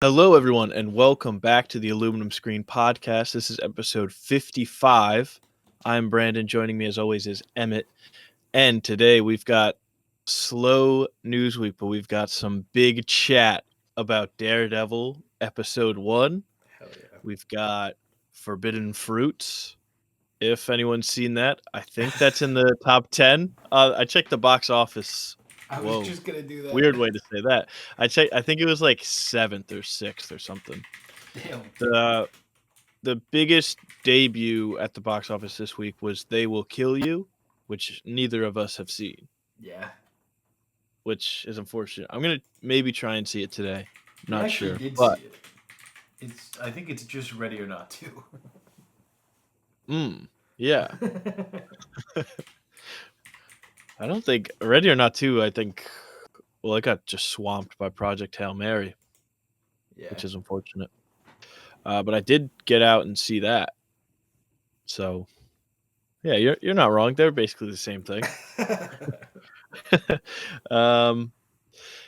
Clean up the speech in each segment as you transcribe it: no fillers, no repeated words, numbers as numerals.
Hello, everyone, and welcome back to the Aluminum Screen Podcast. This is episode 55. I'm Brandon. Joining me, as always, is Emmett. And today we've got slow news week, but we've got some big chat about Daredevil episode 1. Hell yeah. We've got Forbidden Fruits. If anyone's seen that, I think that's in the top 10. I checked the box office. I was Whoa. just gonna do that. Weird way to say that. I think it was like 7th or 6th or something. Damn. The biggest debut at the box office this week was They Will Kill You, which neither of us have seen, Yeah. which is unfortunate. I'm gonna maybe try and see it today. We Not actually sure, did but see it. I think it's just Ready or Not too. yeah. I don't think Ready or Not 2. I think it got just swamped by Project Hail Mary, Yeah. which is unfortunate. But I did get out and see that. So yeah, you're not wrong. They're basically the same thing.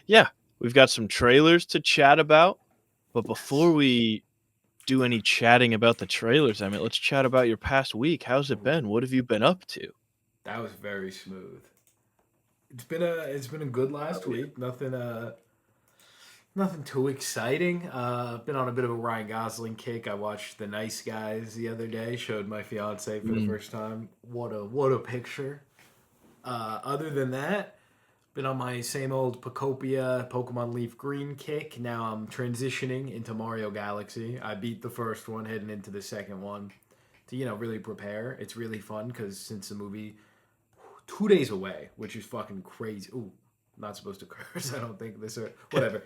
Yeah, we've got some trailers to chat about. But before we do any chatting about the trailers, Emmett, let's chat about your past week. How's it been? What have you been up to? That was very smooth. It's been a good last week. Nothing too exciting. Been on a bit of a Ryan Gosling kick. I watched The Nice Guys the other day. Showed my fiance for the first time. What a picture. Other than that, been on my same old Pocopia Pokemon Leaf Green kick. Now I'm transitioning into Mario Galaxy. I beat the first one, heading into the second one to really prepare. It's really fun because since the movie 2 days away, which is fucking crazy. Ooh, not supposed to curse. I don't think this or whatever.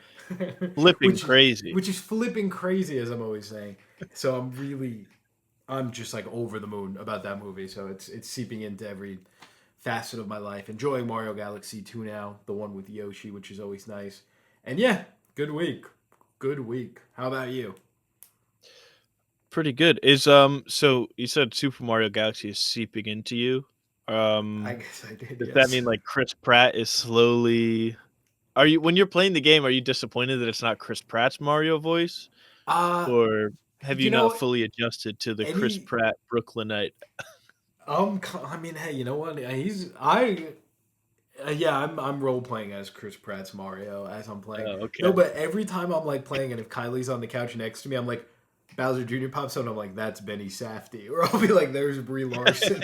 Flipping which is crazy. which is flipping crazy, as I'm always saying. So I'm just like over the moon about that movie. So it's seeping into every facet of my life. Enjoying Mario Galaxy 2 now, the one with Yoshi, which is always nice. And yeah, good week. Good week. How about you? Pretty good. So you said Super Mario Galaxy is seeping into you. I guess I did, Does that yes. mean like Chris Pratt is slowly when you're playing the game, are you disappointed that it's not Chris Pratt's Mario voice? Uh Or have you you know not what? fully adjusted to the Chris Any Pratt Brooklynite? I mean, hey, you know what? Yeah, I'm role playing as Chris Pratt's Mario as I'm playing. Oh, No, okay. but every time I'm like playing, and if Kylie's on the couch next to me, I'm like Bowser Jr. pops up, and I'm like, that's Benny Safdie, or I'll be like, there's Brie Larson,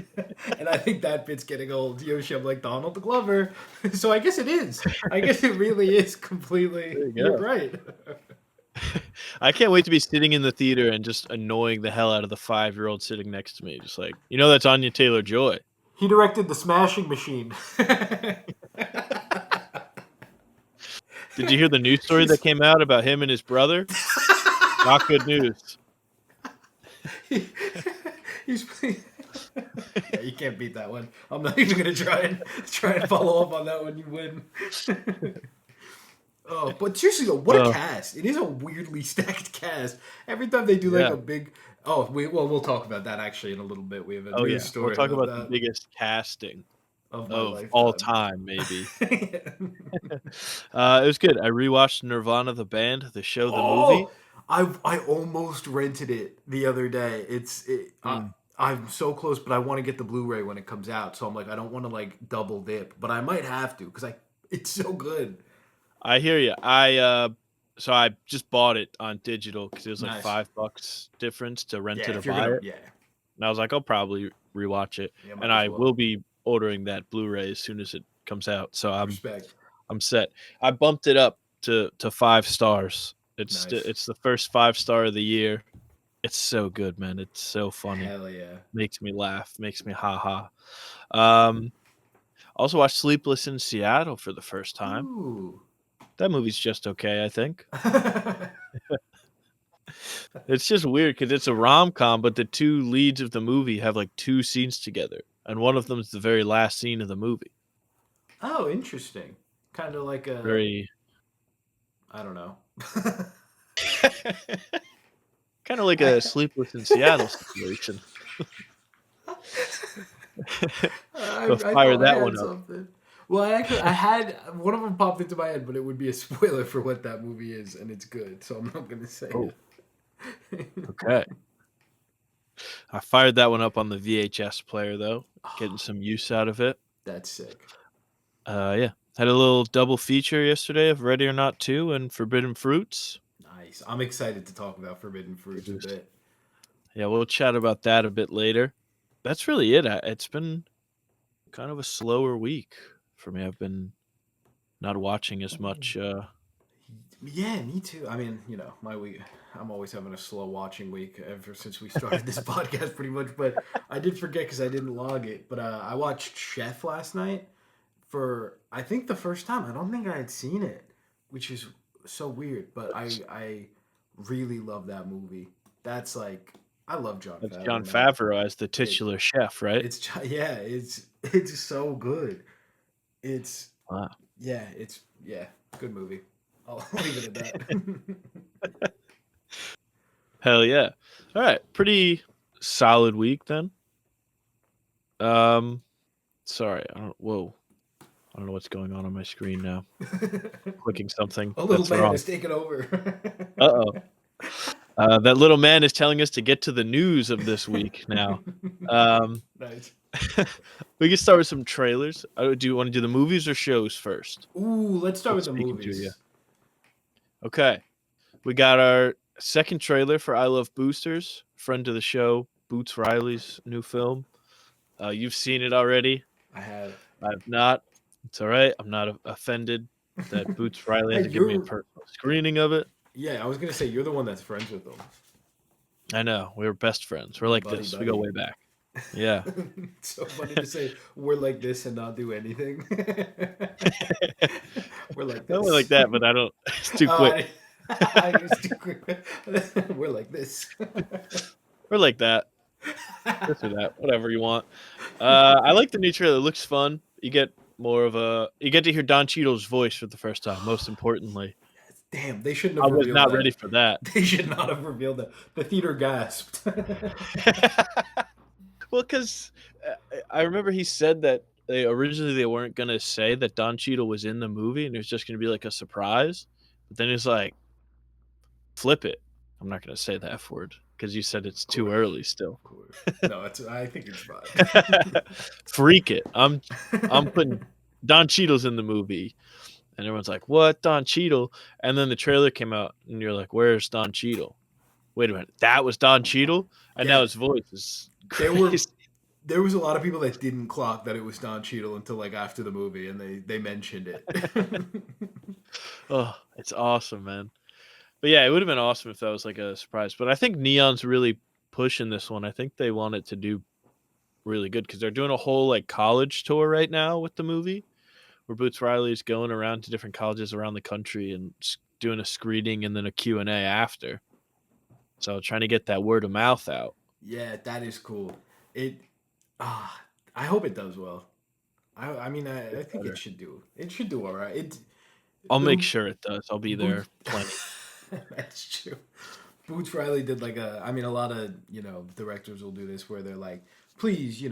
and I think that bit's getting old. Yoshi, I'm like Donald Glover, so I guess it is. I guess it really is completely. There you You're go. right. I can't wait to be sitting in the theater and just annoying the hell out of the 5-year-old sitting next to me. Just like, that's Anya Taylor-Joy. He directed the Smashing Machine. Did you hear the news story that He's came out about him and his brother? Not good news. he, he's yeah, you can't beat that one. I'm not even gonna try and follow up on that one. You win. Oh, but seriously though, what a Oh, cast! It is a weirdly stacked cast. Every time they do like yeah. a big, we'll talk about that actually in a a little bit. We have a Oh, news yeah. We'll story talk about about the that biggest casting of my of all lifetime. time, maybe. It was good. I rewatched Nirvana the band, the show, the movie. Oh, I almost rented it the other day. Mm. I'm so close, but I want to get the Blu-ray when it comes out. So I'm like, I don't want to like double dip, but I might have to because it's so good. I hear you. So I just bought it on digital because it was like Nice. $5 difference to rent Yeah, it or if you're buy gonna, it. yeah, And I was like, I'll probably rewatch it, yeah, and might as I well. will be ordering that Blu-ray as soon as it comes out. So Respect. I'm set. I bumped it up to 5 stars. Nice. It's the first 5 star of the year. It's so good, man. It's so funny. Hell yeah. Makes me laugh. Makes me ha ha. Um, Also watched Sleepless in Seattle for the first time. Ooh. That movie's just okay, I think. It's just weird because it's a rom-com, but the two leads of the movie have like two scenes together, and one of them is the very last scene of the movie. Oh, interesting. Kind of like a, Very I don't know. kind of like I, a Sleepless in Seattle situation. I But I fire thought I that one had up. something. Well, I had one of them popped into my head, but it would be a spoiler for what that movie is, and it's good, so I'm not gonna say Oh, it. okay. I fired that one up on the VHS player though, getting Oh, some use out of it. that's sick. Yeah. Had a little double feature yesterday of Ready or Not 2 and Forbidden Fruits. Nice. I'm excited to talk about Forbidden Fruits a bit. Yeah, we'll chat about that a bit later. That's really it. It's been kind of a slower week for me. I've been not watching as much. Yeah, me too. I mean, my week. I'm always having a slow watching week ever since we started this podcast, pretty much. But I did forget because I didn't log it. But I watched Chef last night for I think the first time. I don't think I had seen it, which is so weird. But I really love that movie. That's like I love John That's Favreau, Jon man. Favreau as the It titular chef, right? yeah, it's so good. It's Wow. yeah, good movie. I'll leave it at that. Hell yeah. All right. Pretty solid week then. Sorry. Whoa. I don't know what's going on my screen now. Clicking something A little that's man wrong. is taking over. Uh-oh. That little man is telling us to get to the news of this week now. Nice. We can start with some trailers. Do you want to do the movies or shows first? Ooh, let's start What's with the speaking to you? movies. Okay. We got our second trailer for I Love Boosters, friend of the show, Boots Riley's new film. You've seen it already. I have. I have not. It's all right. I'm not offended that Boots Riley Hey, hasn't given me a personal screening of it. yeah, I was gonna say you're the one that's friends with them. I know. We're best friends. We're You're like buddy this. We go buddy. way back. Yeah. It's so funny to say we're like this and not do anything. We're like Not only like this. that, but I don't. It's too Oh, quick. I was too quick. We're like this. We're like that. This or that. Whatever you want. I like the new trailer. It looks fun. You get you get to hear Don Cheadle's voice for the first time, most importantly. Damn, they shouldn't I have was revealed not ready that. for that. They should not have revealed that. The theater gasped. Well, because I remember he said that originally they weren't going to say that Don Cheadle was in the movie and it was just going to be like a surprise. But then he's like, flip it. I'm not going to say the F word because you said it's Of too course, early still. of course. No, I think it's fine. Freak it. I'm putting Don Cheadle's in the movie. And everyone's like, what? Don Cheadle? And then the trailer came out and you're like, where's Don Cheadle? Wait a minute. That was Don Cheadle? And now Yeah, his voice is there were crazy. there was a lot of people that didn't clock that it was Don Cheadle until like after the movie, and they mentioned it. Oh, it's awesome, man. But yeah, it would have been awesome if that was like a surprise. But I think Neon's really pushing this one. I think they want it to do really good because they're doing a whole like college tour right now with the movie, where Boots Riley's going around to different colleges around the country and doing a screening and then a Q&A after. So trying to get that word of mouth out. Yeah, that is cool. It I hope it does well. I mean I think Better. it should do all right. I'll make The sure it does. I'll be there Boots plenty. That's true. Boots Riley did like I mean a lot of, directors will do this where they're like, please,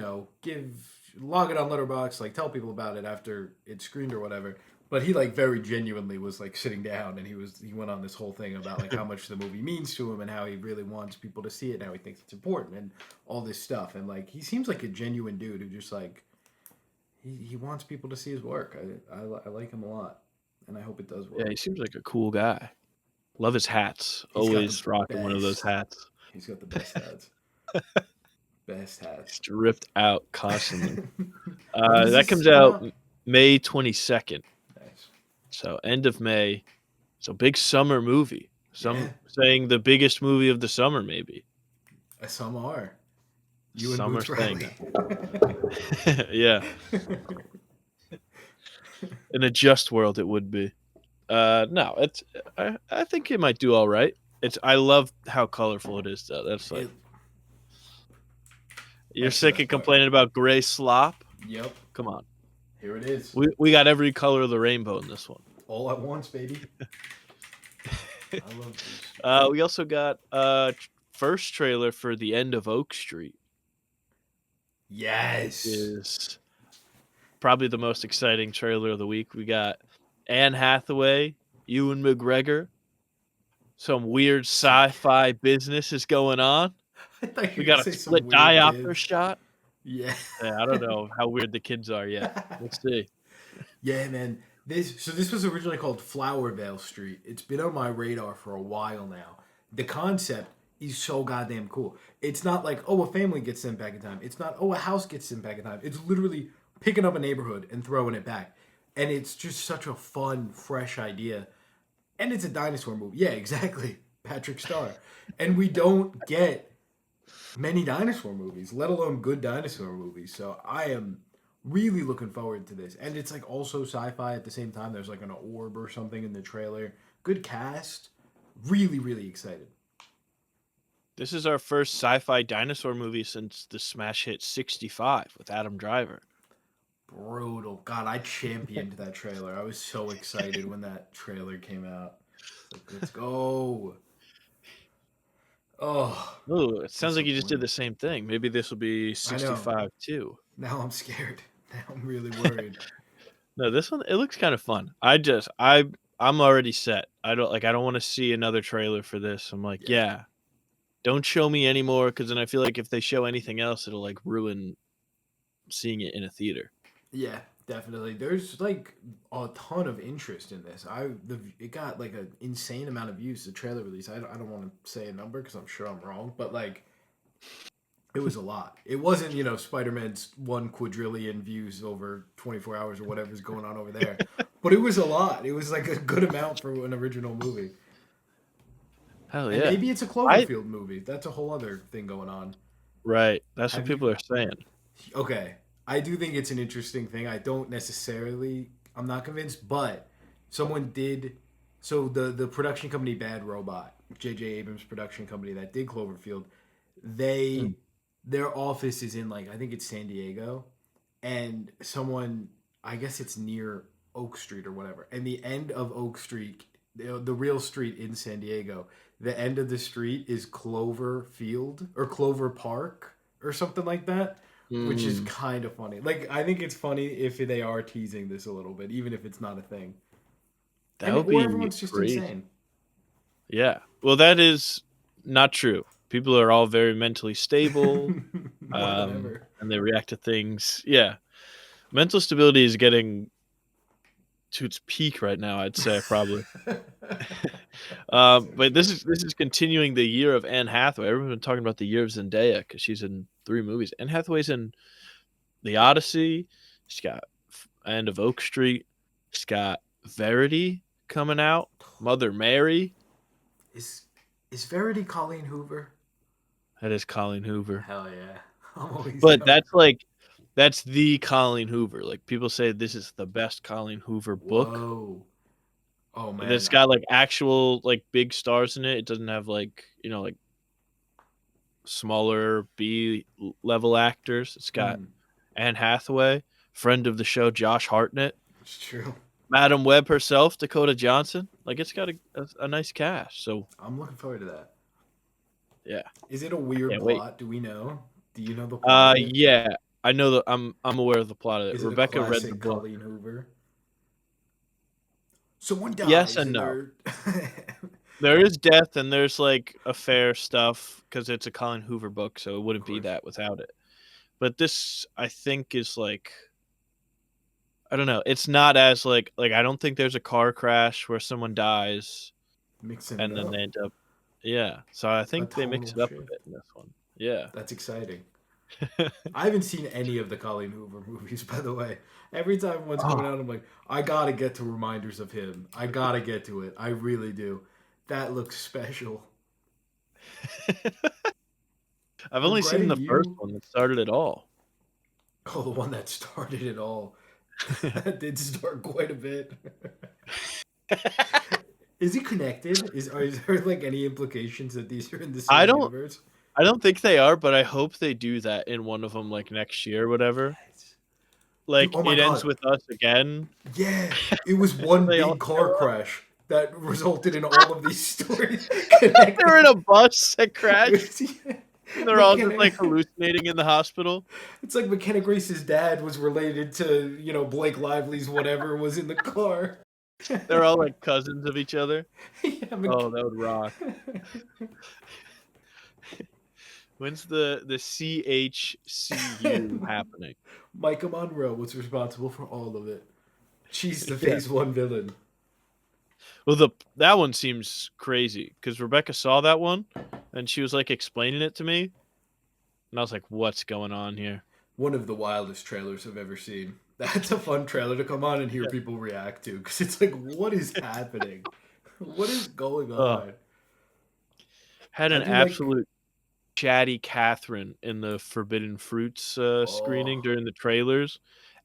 log it on Letterboxd, like tell people about it after it's screened or whatever. But he like very genuinely was like sitting down and he went on this whole thing about like how much the movie means to him and how he really wants people to see it and how he thinks it's important and all this stuff. And like he seems like a genuine dude who just like he wants people to see his work. I like him a lot. And I hope it does well. Yeah, he seems like a cool guy. Love his hats. He's got the Always rocking one of those best. hats. He's got the best hats. Best hats. Stripped out constantly. When does That this comes come out out? May 22nd. Nice. So end of May. So big summer movie. Yeah, Some saying the biggest movie of the summer, maybe. some are. You and Some are Boots saying Riley. that. Yeah. In a just world, it would be. No, it's. I think it might do all right. I love how colorful it is, though. That's like It, you're that's the sick best of part. complaining about gray slop. Yep. Come on, Here it is. we got every color of the rainbow in this one. All at once, baby. I love this. We also got first trailer for The End of Oak Street. Yes. Is probably the most exciting trailer of the week. We got Anne Hathaway, Ewan McGregor. Some weird Some. sci-fi business is going on. I thought you We were gonna got a say some split weird diopter kids. shot. Yeah. Yeah, I don't know how weird the kids are yet. We'll see. Yeah, man. This was originally called Flowervale Street. It's been on my radar for a while now. The concept is so goddamn cool. It's not like, oh, a family gets sent back in time. It's not, oh, a house gets sent back in time. It's literally picking up a neighborhood and throwing it back. And it's just such a fun, fresh idea. And it's a dinosaur movie. Yeah, exactly. Patrick Starr. And we don't get many dinosaur movies, let alone good dinosaur movies. So I am really looking forward to this. And it's like also sci-fi at the same time. There's like an orb or something in the trailer. Good cast. Really, really excited. This is our first sci-fi dinosaur movie since the smash hit 65 with Adam Driver. Brutal. God, I championed that trailer. I was so excited when that trailer came out. Like, let's go. Oh, Oh, it sounds like you just did disappointed. the same thing. Maybe this will be I know. 65 too. Now I'm scared. Now I'm really worried. No, this one it looks kind of fun. I'm already set. I don't want to see another trailer for this. I'm like, Yeah. yeah, don't show me anymore because then I feel like if they show anything else, it'll like ruin seeing it in a theater. Yeah, definitely. There's like a ton of interest in this. It got like an insane amount of views. The trailer release. I don't want to say a number because I'm sure I'm wrong, but like it was a lot. It wasn't Spider Man's 1 quadrillion views over 24 hours or whatever's going on over there, but it was a lot. It was like a good amount for an original movie. Hell And yeah. maybe it's a I Cloverfield movie. That's a whole other thing going on. right. That's what Have people you? are saying. Okay, I do think it's an interesting thing. I don't necessarily. I'm not convinced, but someone did. So the production company Bad Robot, J.J. Abrams' production company that did Cloverfield, Mm. they their office is in like I think it's San Diego, and someone I guess it's near Oak Street or whatever. And the end of Oak Street, the real street in San Diego, the end of the street is Clover Field or Clover Park or something like that, which is Mm. kind of funny. Like I think it's funny if they are teasing this a little bit, even if it's not a thing, That and would or be everyone's just crazy. insane. Yeah. Well, that is not true. People are all very mentally stable, More than ever. and they react to things. Yeah, mental stability is getting to its peak right now. I'd say probably. That's so But true. this is continuing the year of Anne Hathaway. Everyone's been talking about the year of Zendaya because she's in 3 movies. Anne Hathaway's in The Odyssey. She's got End of Oak Street. She's got Verity coming out. Mother Mary. Is is Verity Colleen Hoover? That is Colleen Hoover. Hell yeah. I'm always But down. that's the Colleen Hoover. Like people say this is the best Colleen Hoover book. Whoa. Oh That's man. got like actual like big stars in it. It doesn't have like, like smaller B level actors. It's got Mm, Anne Hathaway, friend of the show Josh Hartnett, it's true. Madam Web herself, Dakota Johnson. Like it's got a nice cast. So I'm looking forward to that. yeah, Is it a I weird can't wait. plot? Do we know? Do you know the plot of it? Yeah, I know that I'm aware of the plot of it. Is it a Rebecca read the classic book. Colleen Hoover? Someone Yes dies and and no. they're There is death and there's like affair stuff because it's a Colin Hoover book, so it of wouldn't be course. that without it. But this, I think, is like I don't know. It's not as like I don't think there's a car crash where someone dies Mixing it and then they up. end up. Yeah, so I A think they mix total it up a shift. bit in this one. Yeah. That's exciting. I haven't seen any of the Colleen Hoover movies, by the way. Every time one's coming Oh. out, I'm like, I gotta get to reminders of him. I gotta get to it. I really do. That looks special. I've only seen Regretting the first you. one that started it all. Oh, the one that started it all. That did start quite a bit. Is he connected? Is there like any implications that these are in the I same don't universe? I don't think they are, but I hope they do that in one of them like next year or whatever. Yes. Dude, Like oh my it ends god. with us again. Yeah, it was one They all big car show up. crash that resulted in all of these stories connecting. They're in a bus that crashed. They're all just McKenna. like hallucinating in the hospital. It's like McKenna Grace's dad was related to, Blake Lively's whatever was in the car. They're all like cousins of each other. Yeah, Oh, that would rock. When's the CHCU happening? Micah Monroe was responsible for all of it. She's the Yeah. Phase 1 villain. Well, that one seems crazy because Rebecca saw that one and she was like explaining it to me, and I was like, "What's going on here?" One of the wildest trailers I've ever seen. That's a fun trailer to come on and hear Yeah. people react to because it's like, what is happening? What is going Oh, on? had I an do like, absolute chatty Catherine in the Forbidden Fruits screening oh, during the trailers.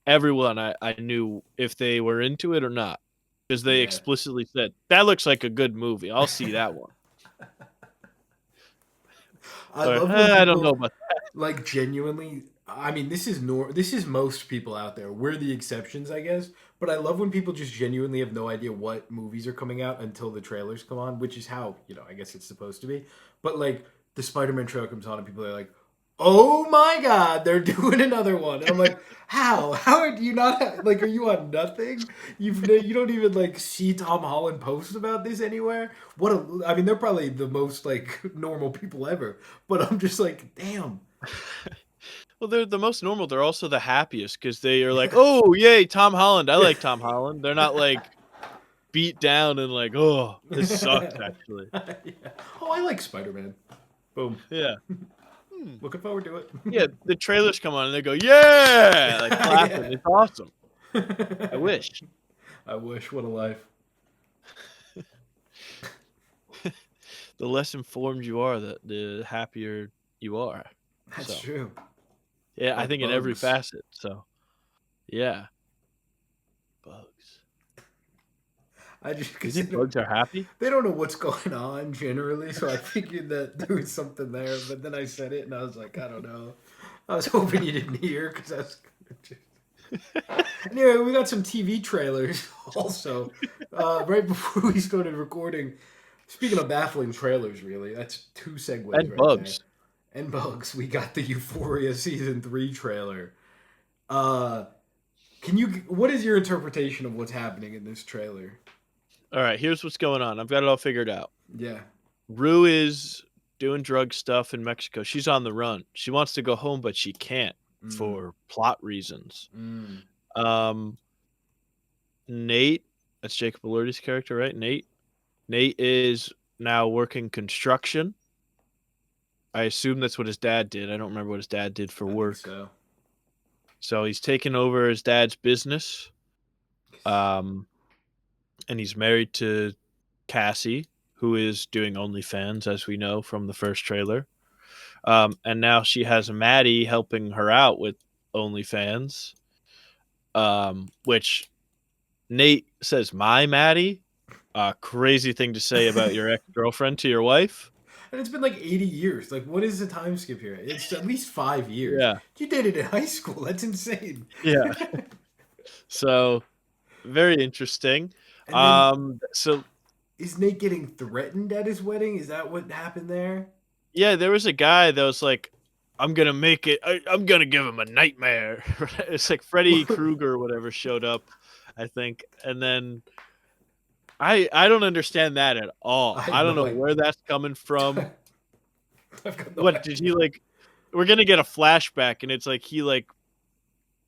Everyone I knew if they were into it or not, because they yeah. explicitly said that looks like a good movie. I'll see that one. I Or love when I don't know people about. like genuinely. I mean, this is most people out there. We're the exceptions, I guess. But I love when people just genuinely have no idea what movies are coming out until the trailers come on, which is how, I guess it's supposed to be. But like the Spider-Man trailer comes on and people are like, "Oh my god, they're doing another one." And I'm like, "How? How do you not like are you on nothing? You don't even like see Tom Holland post about this anywhere?" I mean, they're probably the most like normal people ever, but I'm just like, "Damn." Well, they're the most normal. They're also the happiest because they are like, "Oh, yay, Tom Holland! I like Tom Holland." They're not like beat down and like, "Oh, this sucks." Actually, Yeah. Oh, I like Spider-Man. Boom. yeah. Hmm. Looking forward to it. Yeah, the trailers come on and they go, "Yeah!" Like clapping. Yeah. It's awesome. I wish. I wish. What a life. The less informed you are, the happier you are. That's So, true. yeah, I Like think in every bugs. facet. So, yeah, bugs. I just You because think bugs are happy? they don't know what's going on generally, so I figured that there was something there. But then I said it, and I was like, I don't know. I was hoping you didn't hear because I was. Just... Anyway, we got some TV trailers also. Right before we started recording. Speaking of baffling trailers, really, that's two segues And right there. bugs. And bugs, we got the Euphoria season 3 trailer. Uh, can you? What is your interpretation of what's happening in this trailer? All right, here's what's going on. I've got it all figured out. Yeah. Rue is doing drug stuff in Mexico. She's on the run. She wants to go home, but she can't Mm, for plot reasons. mm. Um, Nate, that's Jacob Elordi's character, right? Nate is now working construction. I assume that's what his dad did. I don't remember what his dad did for I think work. so. So he's taken over his dad's business. Um, and he's married to Cassie, who is doing OnlyFans, as we know from the first trailer. And now she has Maddie helping her out with OnlyFans, which Nate says, "My Maddie." Crazy thing to say about your ex girlfriend to your wife. And it's been like 80 years. Like, what is the time skip here? It's at least 5 years. Yeah, You dated in high school. That's insane. yeah. So very interesting. And then So is Nate getting threatened at his wedding? Is that what happened there? yeah, there was a guy that was like, "I'm gonna make it. I'm gonna give him a nightmare." It's like Freddy Krueger or whatever showed up, I think, and then I don't understand that at I all. I have don't no know idea. where that's coming from. I've got no What did he idea. like? We're gonna get a flashback, and it's like he like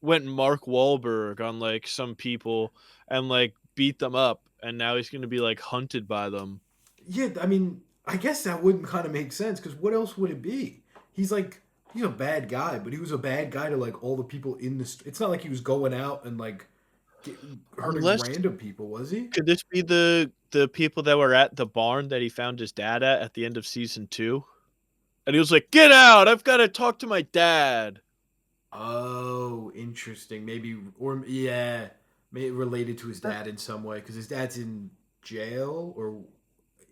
went Mark Wahlberg on like some people and like beat them up, and now he's gonna be like hunted by them. Yeah, I mean, I guess that wouldn't kind of make sense because what else would it be? He's like, he's a bad guy, but he was a bad guy to like all the people in the. It's not like he was going out and like get, hurting Unless random people, was he? could this be the people that were at the barn that he found his dad at the end of season 2? And he was like, "Get out! I've got to talk to my dad." Oh, interesting. Maybe, or yeah, maybe related to his That- dad in some way because his dad's in jail or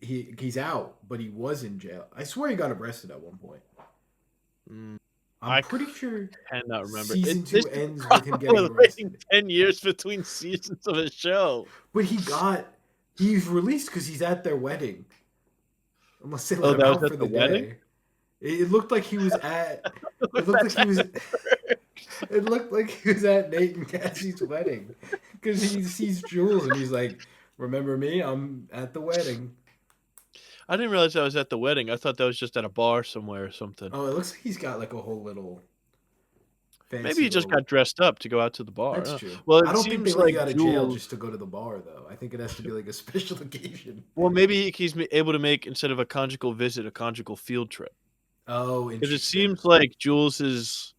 he's out, but he was in jail. I swear he got arrested at one point. Mm, I'm I pretty sure cannot remember. season This two is ends with him getting probably waiting arrested. 10 years between seasons of a show. But he's released because he's at their wedding. Unless they let Oh, him that was out at for the the wedding? day. It looked like he was at. It looked like That's he how was. it works. It looked like he was at Nate and Cassie's wedding because he sees Jules and he's like, "Remember me? I'm at the wedding." I didn't realize I was at the wedding. I thought that was just at a bar somewhere or something. Oh, it looks like he's got like a whole little Maybe fancy he just little. got dressed up to go out to the bar. That's true. Well, I it don't think they seems let like you out of jail Jules. just to go to the bar, though. I think it has to be like a special occasion. Well, maybe he's able to make, instead of a conjugal visit, a conjugal field trip. Oh, Because it interesting. seems like Jules is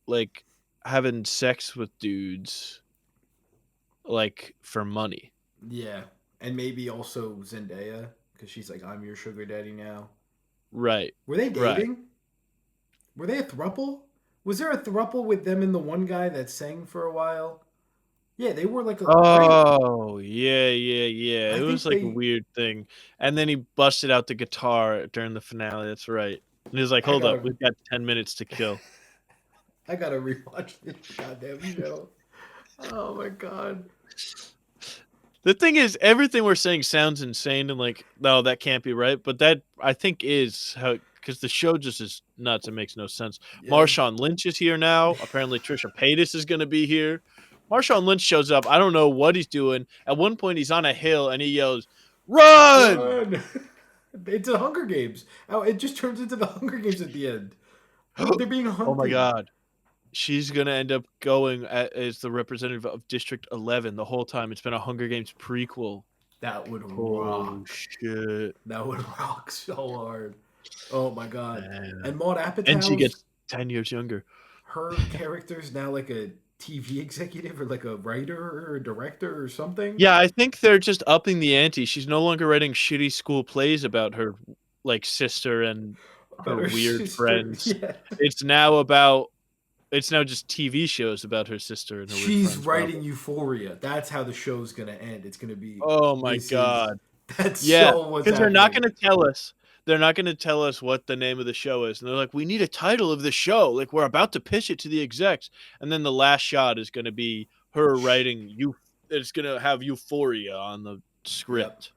like having sex with dudes like for money. Yeah, and maybe also Zendaya because she's like, "I'm your sugar daddy now." Right. Were they Right. dating? Were they a throuple? Was there a throuple with them and the one guy that sang for a while? Yeah, they were like a right. Oh, yeah, yeah, yeah. I It was think like a they. weird thing. And then he busted out the guitar during the finale. That's right. And he was like, I "Hold up, gotta. we've got 10 minutes to kill." I gotta rewatch this goddamn show. Oh my god. The thing is, everything we're saying sounds insane and like, no, that can't be right. But that, I think, is how, because the show just is nuts. It makes no sense. Yeah. Marshawn Lynch is here now. Apparently, Trisha Paytas is going to be here. Marshawn Lynch shows up. I don't know what he's doing. At one point, he's on a hill and he yells, "Run!" Run! It's a Hunger Games. Oh, it just turns into the Hunger Games at the end. They're being Oh my hunted. God. She's going to end up going as the representative of District 11 the whole time. It's been a Hunger Games prequel. That would Oh, rock. shit. That would rock so hard. Oh my god. Man. And Maud And she Apatow's gets 10 years younger. her character's now like a TV executive or like a writer or a director or something. Yeah, I think they're just upping the ante. She's no longer writing shitty school plays about her like sister and About her her weird sister. friends. Yeah. It's now about it's now just TV shows about her sister and her weird She's friends. Wow. writing Euphoria. That's how the show's gonna end. It's gonna be Oh my this is God. that's Yeah, so what's because they're not happening. gonna tell us. They're not gonna tell us what the name of the show is. And they're like, we need a title of the show. Like we're about to pitch it to the execs. And then the last shot is gonna be her writing you it's gonna have Euphoria on the Yep. script.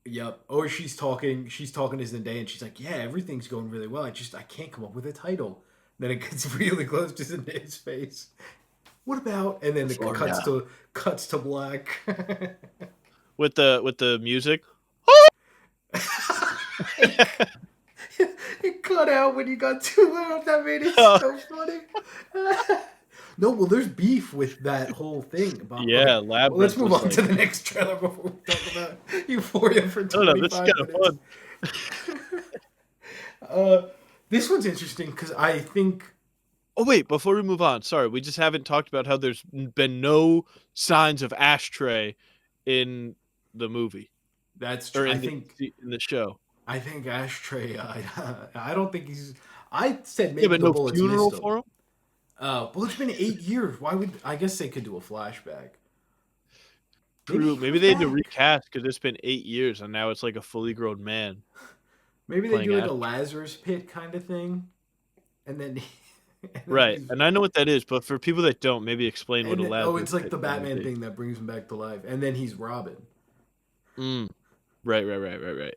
Yep. Or she's talking to Zendaya and she's like, yeah, everything's going really well. I can't come up with a title. Then it gets really close to Zendaya's face. What about and then the Euphoria. cuts to black. With the music. it, it cut out when you got too loud. That made it Oh, so funny. No, well, there's beef with that whole thing about. Okay, yeah, well, let's Labyrinth move was on to like, the next trailer before we talk about Euphoria for I don't know, this is 25 kind of minutes. fun. Uh, this one's interesting because I think Oh wait, before we move on, sorry, we just haven't talked about how there's been no signs of Ashtray in the movie that's or true. in the show. I think Ashtray. I don't think he's. I said Yeah, maybe but the no bullets funeral missed him. for him. Well, it's been 8 years. Why would I guess they could do a flashback? Maybe True. he Maybe comes they had to back. recast because it's been 8 years and now it's like a fully grown man Maybe they playing do like a Ashtray. Lazarus pit kind of thing, and then and then Right, he's and I know what that is, but for people that don't, maybe explain what and a then, oh, Lazarus it's like pit the thing would Batman be. thing that brings him back to life, and then he's Robin. Mm. Right, right, right, right, right.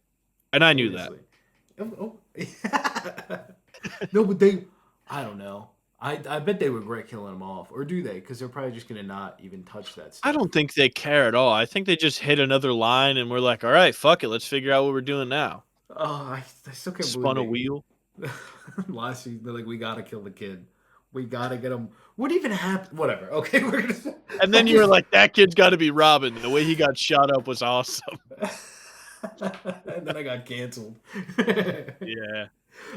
And I knew that. Famously. Oh. No, but they. I don't know. I bet they regret killing him off, or do they? Because they're probably just gonna not even touch that I stuff. don't think they care at all. I think they just hit another line and we're like, all right, fuck it. Let's figure out what we're doing now. Oh, I still can't believe Spun a they. wheel. Last season, they're like, we gotta kill the kid. We gotta get him. What even happened? Whatever. Okay, we're gonna. And I then you were just. like, that kid's got to be Robin. The way he got shot up was awesome. And then I got canceled. Yeah.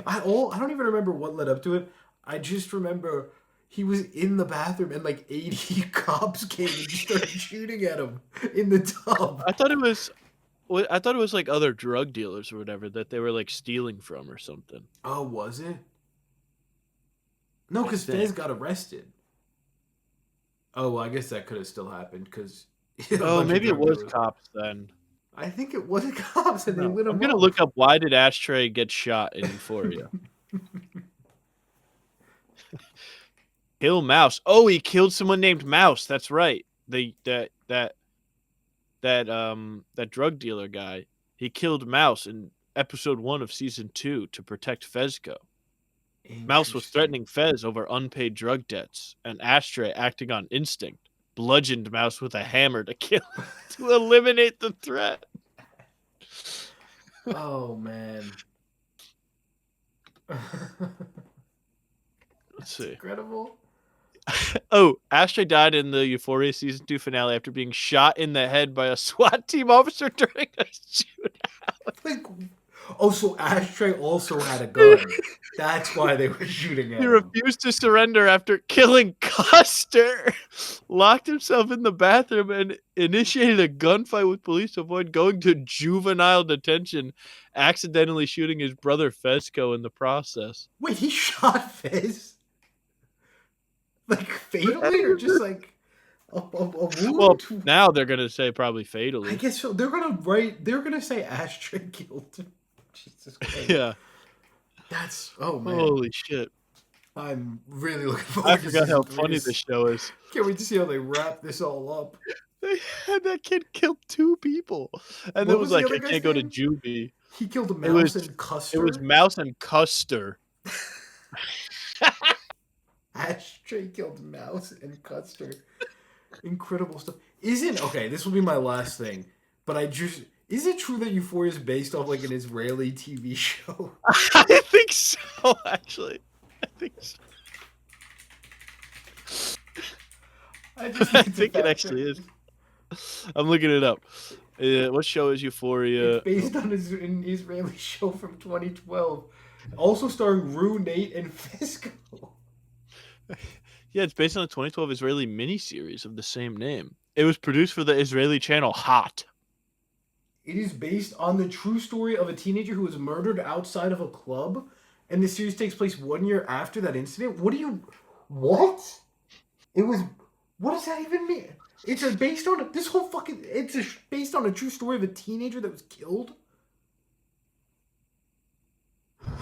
I don't even remember what led up to it. I just remember he was in the bathroom and like 80 cops came and just started shooting at him in the tub. I thought it was. I thought it was like other drug dealers or whatever that they were like stealing from or something. Oh, was it? No, I because Fez think. got arrested. Oh, well, I guess that could have still happened because a Oh, bunch of maybe it drug was dealers. cops then. I think it was cops and they No, lit I'm him gonna look off. up why did Ashtray get shot in Euphoria. Kill Mouse. Oh, he killed someone named Mouse. That's right. That drug dealer guy. He killed Mouse, and episode 1 of season 2 to protect Fezco. Mouse was Interesting. threatening Fez over unpaid drug debts, and Ashtray, acting on instinct, bludgeoned Mouse with a hammer to eliminate the threat. Oh man. Let's That's see. incredible. Oh, Ashtray died in the Euphoria season 2 finale after being shot in the head by a SWAT team officer during a shootout. Like, oh, so Ashtray also had a gun. That's why they were shooting at He him. refused to surrender after killing Custer, locked himself in the bathroom, and initiated a gunfight with police to avoid going to juvenile detention, accidentally shooting his brother Fezco in the process. Wait, he shot Fez? Like, fatally? Or just like a Well, wound? now they're going to say probably I fatally. guess so. They're gonna say Ashtray killed him. Jesus Christ. Yeah. That's, oh man. Holy shit. I'm really looking forward I to forgot season how 3. funny this show is. Can't wait to see how they wrap this all up. They had that kid killed 2 people. And it What was was the like, other I guy's can't go to name? juvie. He killed a It was mouse and it was Custer. Mouse and Custer. Ashtray killed mouse and Custer. Incredible stuff. Okay, this will be my last thing. But is it true that Euphoria is based off like an Israeli TV show? I think so, actually. I think so. I just I need to think it fact actually check is. this. I'm looking it up. What show is Euphoria? It's based on an Israeli show from 2012. Also starring Rue, Nate, and Fisco. Yeah, it's based on a 2012 Israeli miniseries of the same name. It was produced for the Israeli channel Hot. It is based on the true story of a teenager who was murdered outside of a club, and the series takes place 1 year after that incident. What? It was. What does that even mean? It's based on this whole fucking. Based on a true story of a teenager that was killed.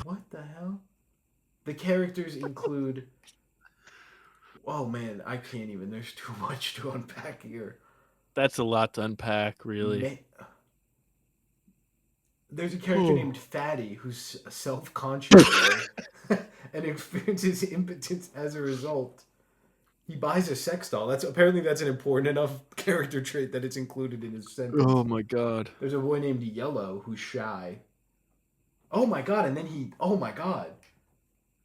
What the hell? The characters include. Oh man, I can't even. There's too much to unpack here. That's a lot to unpack, really. There's a character named Fatty who's self-conscious and experiences impotence as a result. He buys a sex doll. That's an important enough character trait that it's included in his sentence. Oh my god. There's a boy named Yellow who's shy. Oh my god, and then oh my god.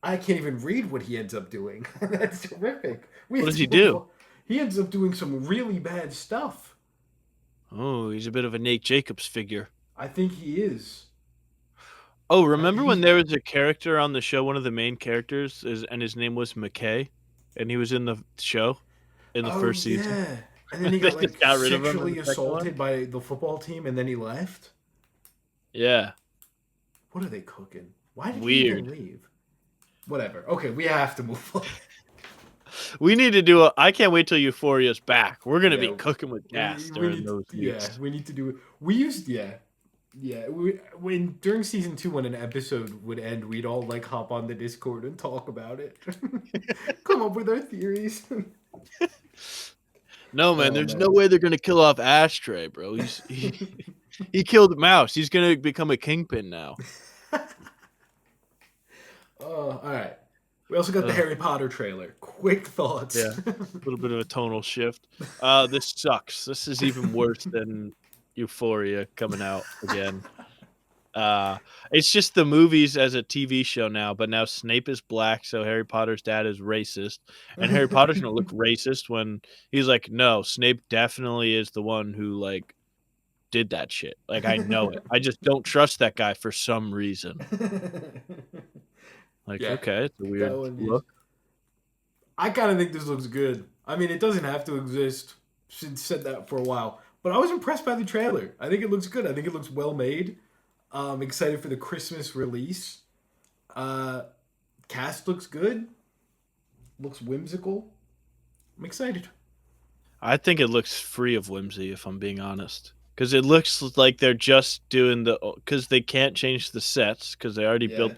I can't even read what he ends up doing. That's terrific. What does he do? He ends up doing some really bad stuff. Oh, he's a bit of a Nate Jacobs figure. I think he is. Oh, remember when there was a character on the show, one of the main characters, and his name was McKay, and he was in the show in the first season? Yeah. And then he They got just got rid of him in sexually the second one? assaulted by the football team, and then he left. Yeah. What are they cooking? Why did he Weird. even leave? Whatever. Okay, we have to move on. We need to do I can't wait till Euphoria's back. We're going to be cooking with gas during those weeks. Yeah, we need to do it. We used, during season 2, when an episode would end, we'd all like hop on the Discord and talk about it. Come up with our theories. No, man, there's no way they're going to kill off Ashtray, bro. He killed Mouse. He's going to become a kingpin now. All right. We also got the Harry Potter trailer. Quick thoughts. Yeah, a little bit of a tonal shift. This sucks. This is even worse than Euphoria coming out again. It's just the movies as a TV show now, but now Snape is black, so Harry Potter's dad is racist. And Harry Potter's going to look racist when he's like, no, Snape definitely is the one who, like, did that shit. Like, I know it. I just don't trust that guy for some reason. Like, okay, it's a weird look. I kind of think this looks good. I mean, it doesn't have to exist. Since said that for a while. But I was impressed by the trailer. I think it looks good. I think it looks well made. I'm excited for the Christmas release. Cast looks good. Looks whimsical. I'm excited. I think it looks free of whimsy, if I'm being honest. Because it looks like they're just doing because they can't change the sets because they already built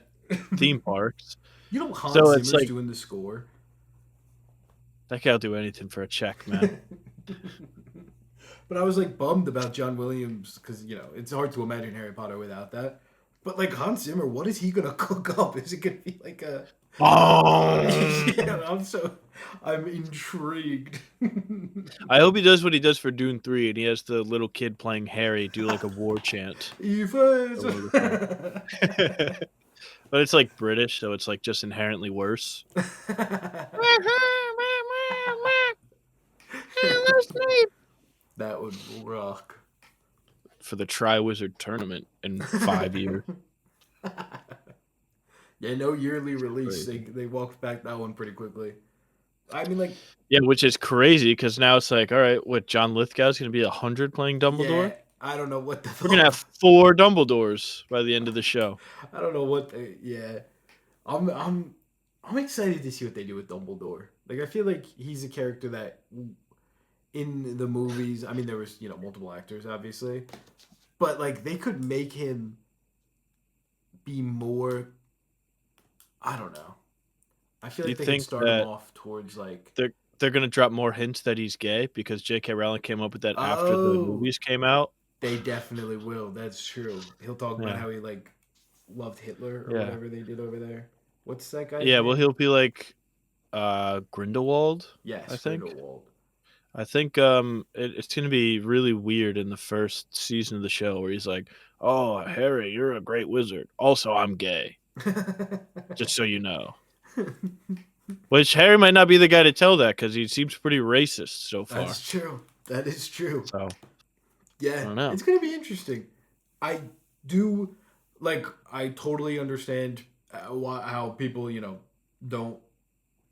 theme parks. You know Hans Zimmer's doing the score. That guy'll do anything for a check, man. But I was like bummed about John Williams because, it's hard to imagine Harry Potter without that. But like Hans Zimmer, what is he gonna cook up? Is it gonna be like a? Oh, Yeah, I'm intrigued. I hope he does what he does for Dune 3, and he has the little kid playing Harry do like a war chant Evas. over the thing. But it's like British, so it's like just inherently worse. That would rock. For the Triwizard Tournament in 5 years. Yeah, no yearly release. They Crazy. they walked back that one pretty quickly. I mean, like, Yeah, which is crazy because now it's like, all right, what, John Lithgow's going to be 100 playing yeah, Dumbledore? I don't know what the We're going to fuck. have 4 Dumbledores by the end of the show. I don't know what they. Yeah, I'm I'm I'm excited to see what they do with Dumbledore. Like, I feel like he's a character that in the movies. I mean, there was multiple actors, obviously, but like they could make him be more. I don't know. I feel Do you like they could think start him that off towards like, they're going to drop more hints that he's gay because J.K. Rowling came up with that after the oh, movies came out? they definitely will. That's true. He'll talk about Yeah. how he like loved Hitler or Yeah. whatever they did over there. What's that guy's Yeah, well, name? he'll be like Grindelwald, I Yes, think. Grindelwald. I think it's going to be really weird in the first season of the show where he's like, "Oh, Harry, you're a great wizard. Also, I'm gay, just so you know." Which Harry might not be the guy to tell that because he seems pretty racist so far. That's true. That is true. So I Yeah, don't know. it's gonna be interesting. I do like. I totally understand how people don't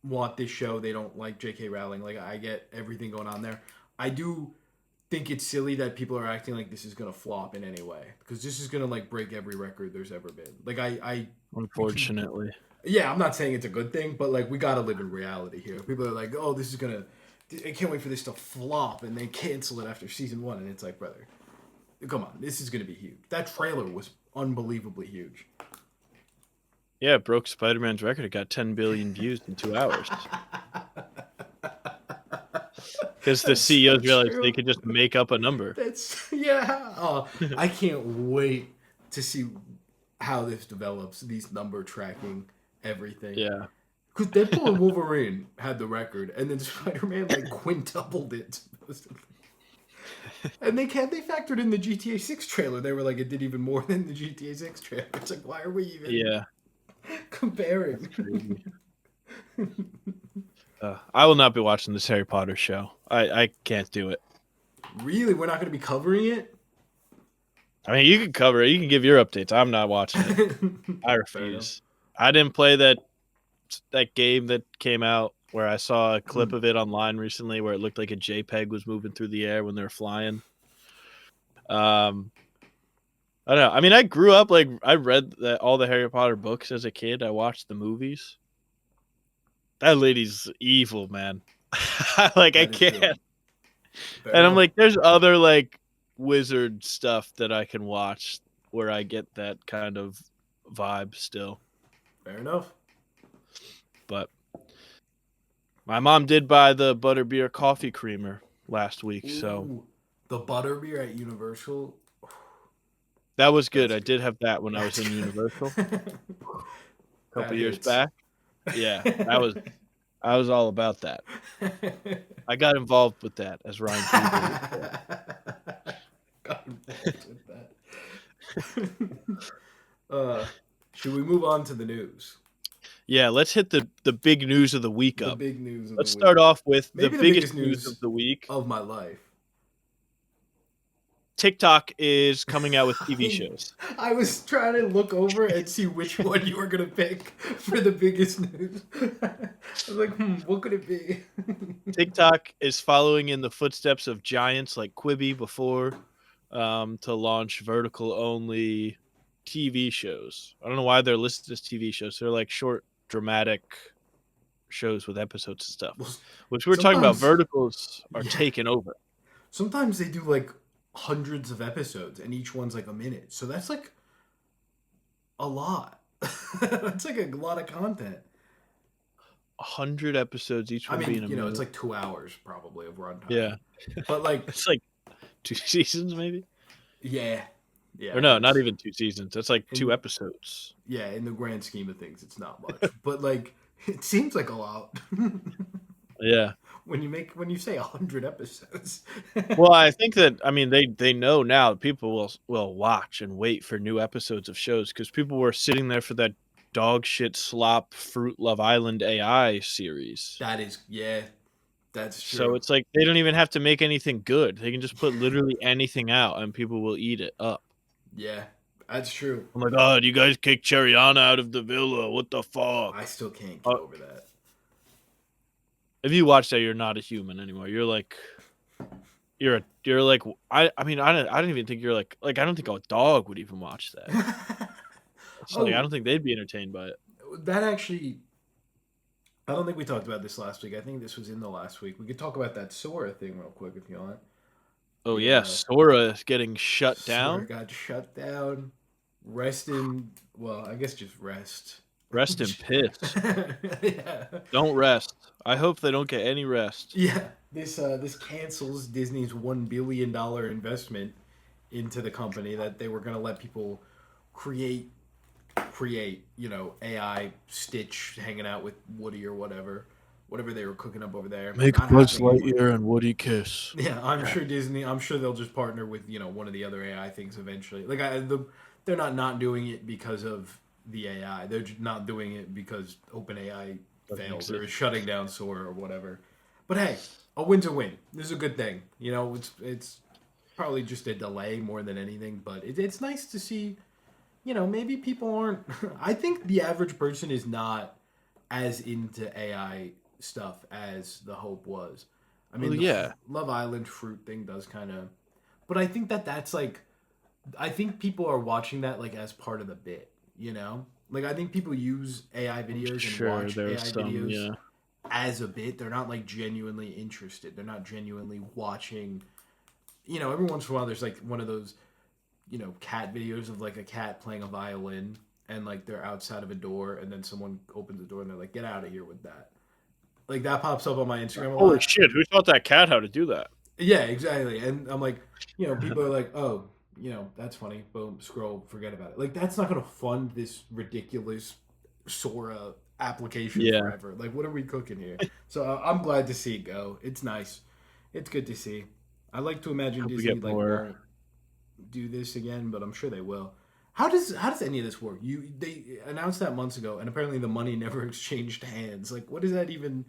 want this show. They don't like J.K. Rowling. Like, I get everything going on there. I do think it's silly that people are acting like this is gonna flop in any way because this is gonna like break every record there's ever been. Like, we can. Unfortunately, Yeah, I'm not saying it's a good thing, but like we gotta live in reality here. People are like, "Oh, this is gonna." I can't wait for this to flop, and they cancel it after season one, and it's like, brother, come on, this is gonna be huge. That trailer was unbelievably huge. yeah, it broke Spider-Man's record. It got 10 billion views in 2 hours because the That's so CEOs realized they true. could just make up a number. That's yeah. Oh, I can't wait to see how this develops. These number tracking everything. Yeah, Because Deadpool and Wolverine had the record, and then Spider Man like quintupled it supposedly. And they factored in the GTA 6 trailer. They were like, it did even more than the GTA 6 trailer. It's like, why are we even yeah, that's comparing? crazy. I will not be watching this Harry Potter show. I can't do it. Really? We're not going to be covering it? I mean, you can cover it. You can give your updates. I'm not watching it. I Fair enough. refuse. I didn't play that game that came out where I saw a clip of it online recently where it looked like a JPEG was moving through the air when they were flying. I don't know. I mean, I grew up like I read all the Harry Potter books as a kid. I watched the movies. That lady's evil, man. Like I That is true. can't. Fair And I'm enough. like, there's other like wizard stuff that I can watch where I get that kind of vibe still. Fair enough. But my mom did buy the butterbeer coffee creamer last week, so Ooh, the butterbeer at Universal. that was good. That's I good. did have that when I was That's in Universal good. a That couple years hits. back. Yeah, I was all about that. I got involved with that, as Ryan Coogler would say. Got involved with that. uh, should we move on to the news? Yeah, let's hit the big news of the week The up. big news of the Let's week. start off with the Maybe the biggest biggest news of news the week. of my life. TikTok is coming out with TV I, shows. I was trying to look over and see which one you were gonna pick for the biggest news. I was like, what could it be? TikTok is following in the footsteps of giants like Quibi before to launch vertical only TV shows. I don't know why they're listed as TV shows. They're like short, dramatic shows with episodes and stuff. Well, Which we were talking about, sometimes, verticals are yeah, taking over. sometimes they do like hundreds of episodes, and each one's like a minute. So that's like a lot. That's like a lot of content. 100 episodes, each I one being mean, a it's minute. like 2 hours probably of runtime. Yeah. But like, It's like 2 seasons, maybe? yeah, Or Yeah, no, not that's even 2 seasons. That's like 2 in episodes. yeah, in the grand scheme of things, it's not much. But like, it seems like a lot Yeah. when you say 100 episodes. Well, I think that I mean they know now people will watch and wait for new episodes of shows because people were sitting there for that dog shit slop Fruit Love Island AI series. That is, yeah, that's So true. it's like they don't even have to make anything good. They can just put literally anything out and people will eat it up. Yeah, that's true. Oh my god, you guys kicked Cheriana out of the villa. What the I fuck? still can't get over that. If you watch that, you're not a human anymore. You're like I mean I don't even think you're like I don't think a dog would even watch that. It's like I Oh, don't think they'd be entertained by it. that actually, I don't think we talked about this last week. I think this was in the last week. We could talk about that Sora thing real quick if you want. Oh The yeah, Sora is getting shut Sora down. got shut down. Rest in, well, I guess just rest. Rest in piss. Yeah. Don't rest. I hope they don't get any rest. Yeah. This cancels Disney's $1 billion investment into the company that they were gonna let people create AI Stitch hanging out with Woody or whatever they were cooking up over there. Make Not Buzz happening anymore. Lightyear and Woody kiss. Yeah, I'm sure Disney. I'm sure they'll just partner with one of the other AI things eventually. They're not doing it because of the AI. They're just not doing it because OpenAI Doesn't failed or exist. is shutting down Sora or whatever. But hey, a win's a win. This is a good thing. It's probably just a delay more than anything, but it's nice to see. Maybe people aren't. I think the average person is not as into AI stuff as the hope was. I Well, mean, the yeah. Love Island fruit thing does kind of, but I think that's like, I think people are watching that like as part of the bit. Like I think people use AI I'm videos and sure watch there's AI some, videos yeah. as a bit. They're not like genuinely interested. They're not genuinely watching. Every once in a while there's like one of those cat videos of like a cat playing a violin and like they're outside of a door and then someone opens the door and they're like, get out of here with that. Like that pops up on my Instagram a Holy lot. shit, who taught that cat how to do that? Yeah, exactly. And I'm like, people are like, oh, that's funny. Boom, scroll, forget about it. Like that's not gonna fund this ridiculous Sora application Yeah. forever. Like, what are we cooking here? So I'm glad to see it go. It's nice. It's good to see. I like to imagine Hope we Disney get like more. won't do this again, but I'm sure they will. How does any of this work? They announced that months ago, and apparently the money never exchanged hands. Like, what does that even?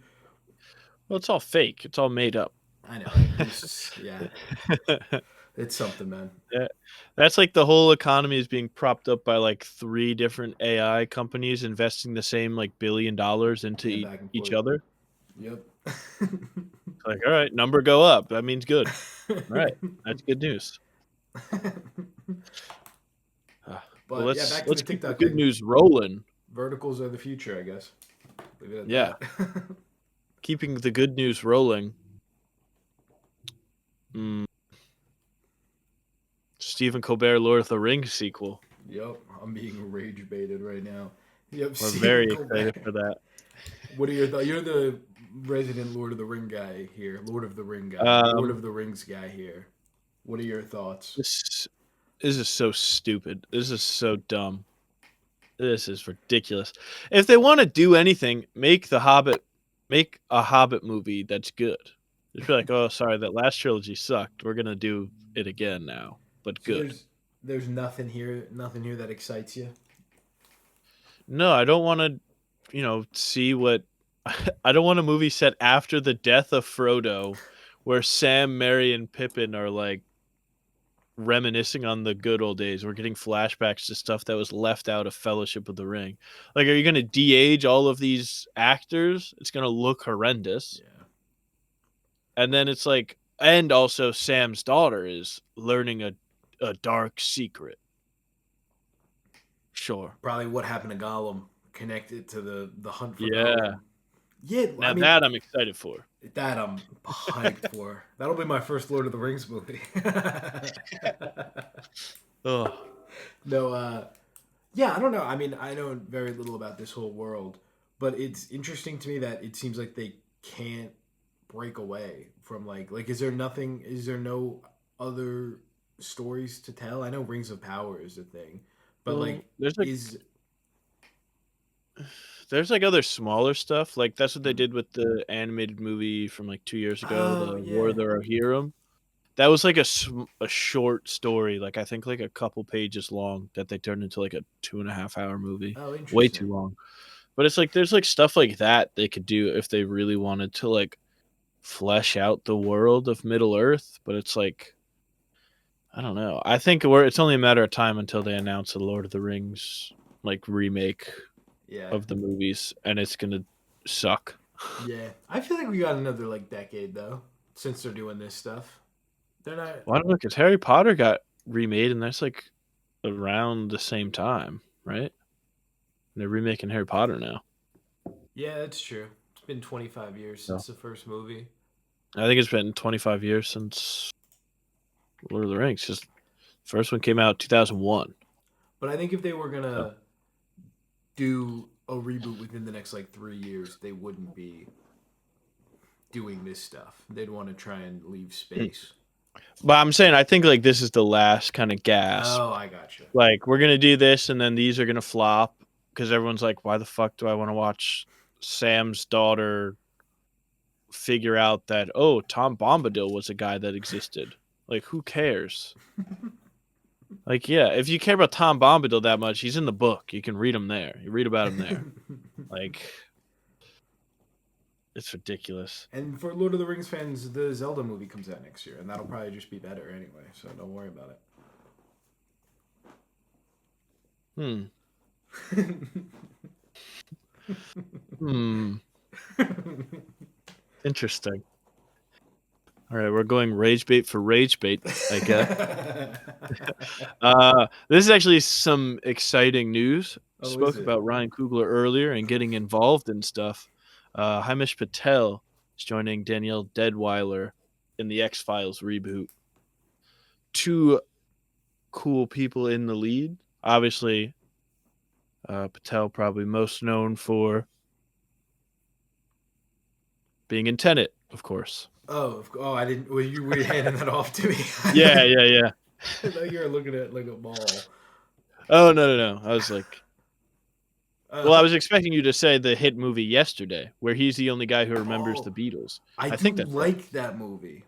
Well, it's all fake. It's all made up. I know, right? Yeah, it's something, man. Yeah. That's like the whole economy is being propped up by like 3 different AI companies investing the same like $1 billion into Yeah, back and each forth. other. Yep. It's like, all right, number go up. That means good. All right, that's good news. Well, But yeah, back to let's the keep the TikTok good thing. news rolling. Verticals are the future, I guess. Leave it Yeah, at that. keeping the good news rolling. Mm, Stephen Colbert Lord of the Rings sequel. Yep, I'm being rage baited right now. Yep, We're Stephen very excited Colbert. for that. What are your thoughts? You're the resident Lord of the Ring guy here. Lord of the Ring guy. Lord Um, of the Rings guy here. What are your thoughts? this this is so stupid. This is so dumb. This is ridiculous. If they want to do anything, make a Hobbit movie that's good. Just be like, oh, sorry, that last trilogy sucked. We're gonna do it again now, but So good. there's nothing here that excites you. No, I don't want to, see what. I don't want a movie set after the death of Frodo, where Sam, Merry, and Pippin are like reminiscing on the good old days. We're getting flashbacks to stuff that was left out of Fellowship of the Ring. Like, are you going to de-age all of these actors? It's going to look horrendous. Yeah. And then it's like, and also Sam's daughter is learning a dark secret. Sure. Probably what happened to Gollum connected to the hunt for Yeah. Gollum. Yeah, I Now mean that I'm excited for. that I'm hyped for. That'll be my first Lord of the Rings movie. Oh, No, yeah, I don't know. I mean, I know very little about this whole world, but it's interesting to me that it seems like they can't break away from like is there no other stories to tell? I know Rings of Power is a thing, but Well, like, is there's like other smaller stuff. Like that's what they did with the animated movie from like 2 years ago, oh the War yeah, of the Rohirrim. That was like a short story, like I think like a couple pages long that they turned into like a 2.5 hour movie. oh Way too interesting. long. But it's like there's like stuff like that they could do if they really wanted to like flesh out the world of Middle Earth. But it's like I don't know. I think it's only a matter of time until they announce the Lord of the Rings like remake Yeah, of the movies, and it's gonna suck. yeah. I feel like we got another like decade though since they're doing this stuff. They're not. Well, I don't know because Harry Potter got remade, and that's like around the same time, right? They're remaking Harry Potter now. Yeah, that's true. It's been 25 years So since the first movie. I think it's been 25 years since Lord of the Rings. Because first one came out 2001. But I think if they were So gonna do a reboot within the next like 3 years, they wouldn't be doing this stuff. They'd want to try and leave space. but I'm saying I think like this is the last kind of gasp. Oh, I gotcha. Like we're gonna do this, and then these are gonna flop because everyone's like, "Why the fuck do I want to watch Sam's daughter figure out that Tom Bombadil was a guy that existed?" Like who cares? Like yeah, if you care about Tom Bombadil that much, he's in the book. You can read him there. You read about him there. Like it's ridiculous. And for Lord of the Rings fans, the Zelda movie comes out next year, and that'll probably just be better anyway. So don't worry about Hmm. it. Hmm. Interesting. All right, we're going rage bait for rage bait, I guess. This is actually some exciting news. Oh, is Spoke it? about Ryan Coogler earlier and getting involved in stuff. Hamish Patel is joining Danielle Deadweiler in the X Files reboot. Two cool people in the lead. Obviously, Patel probably most known for being in Tenet, of course. Oh, I didn't. Well, you were handing that off to me. Yeah, yeah, yeah. I thought you were looking at like a ball. Oh no! I was like, well, I Uh, was expecting you to say the hit movie Yesterday, where he's the only guy who remembers the oh, Beatles. I I do think that's right. like that movie.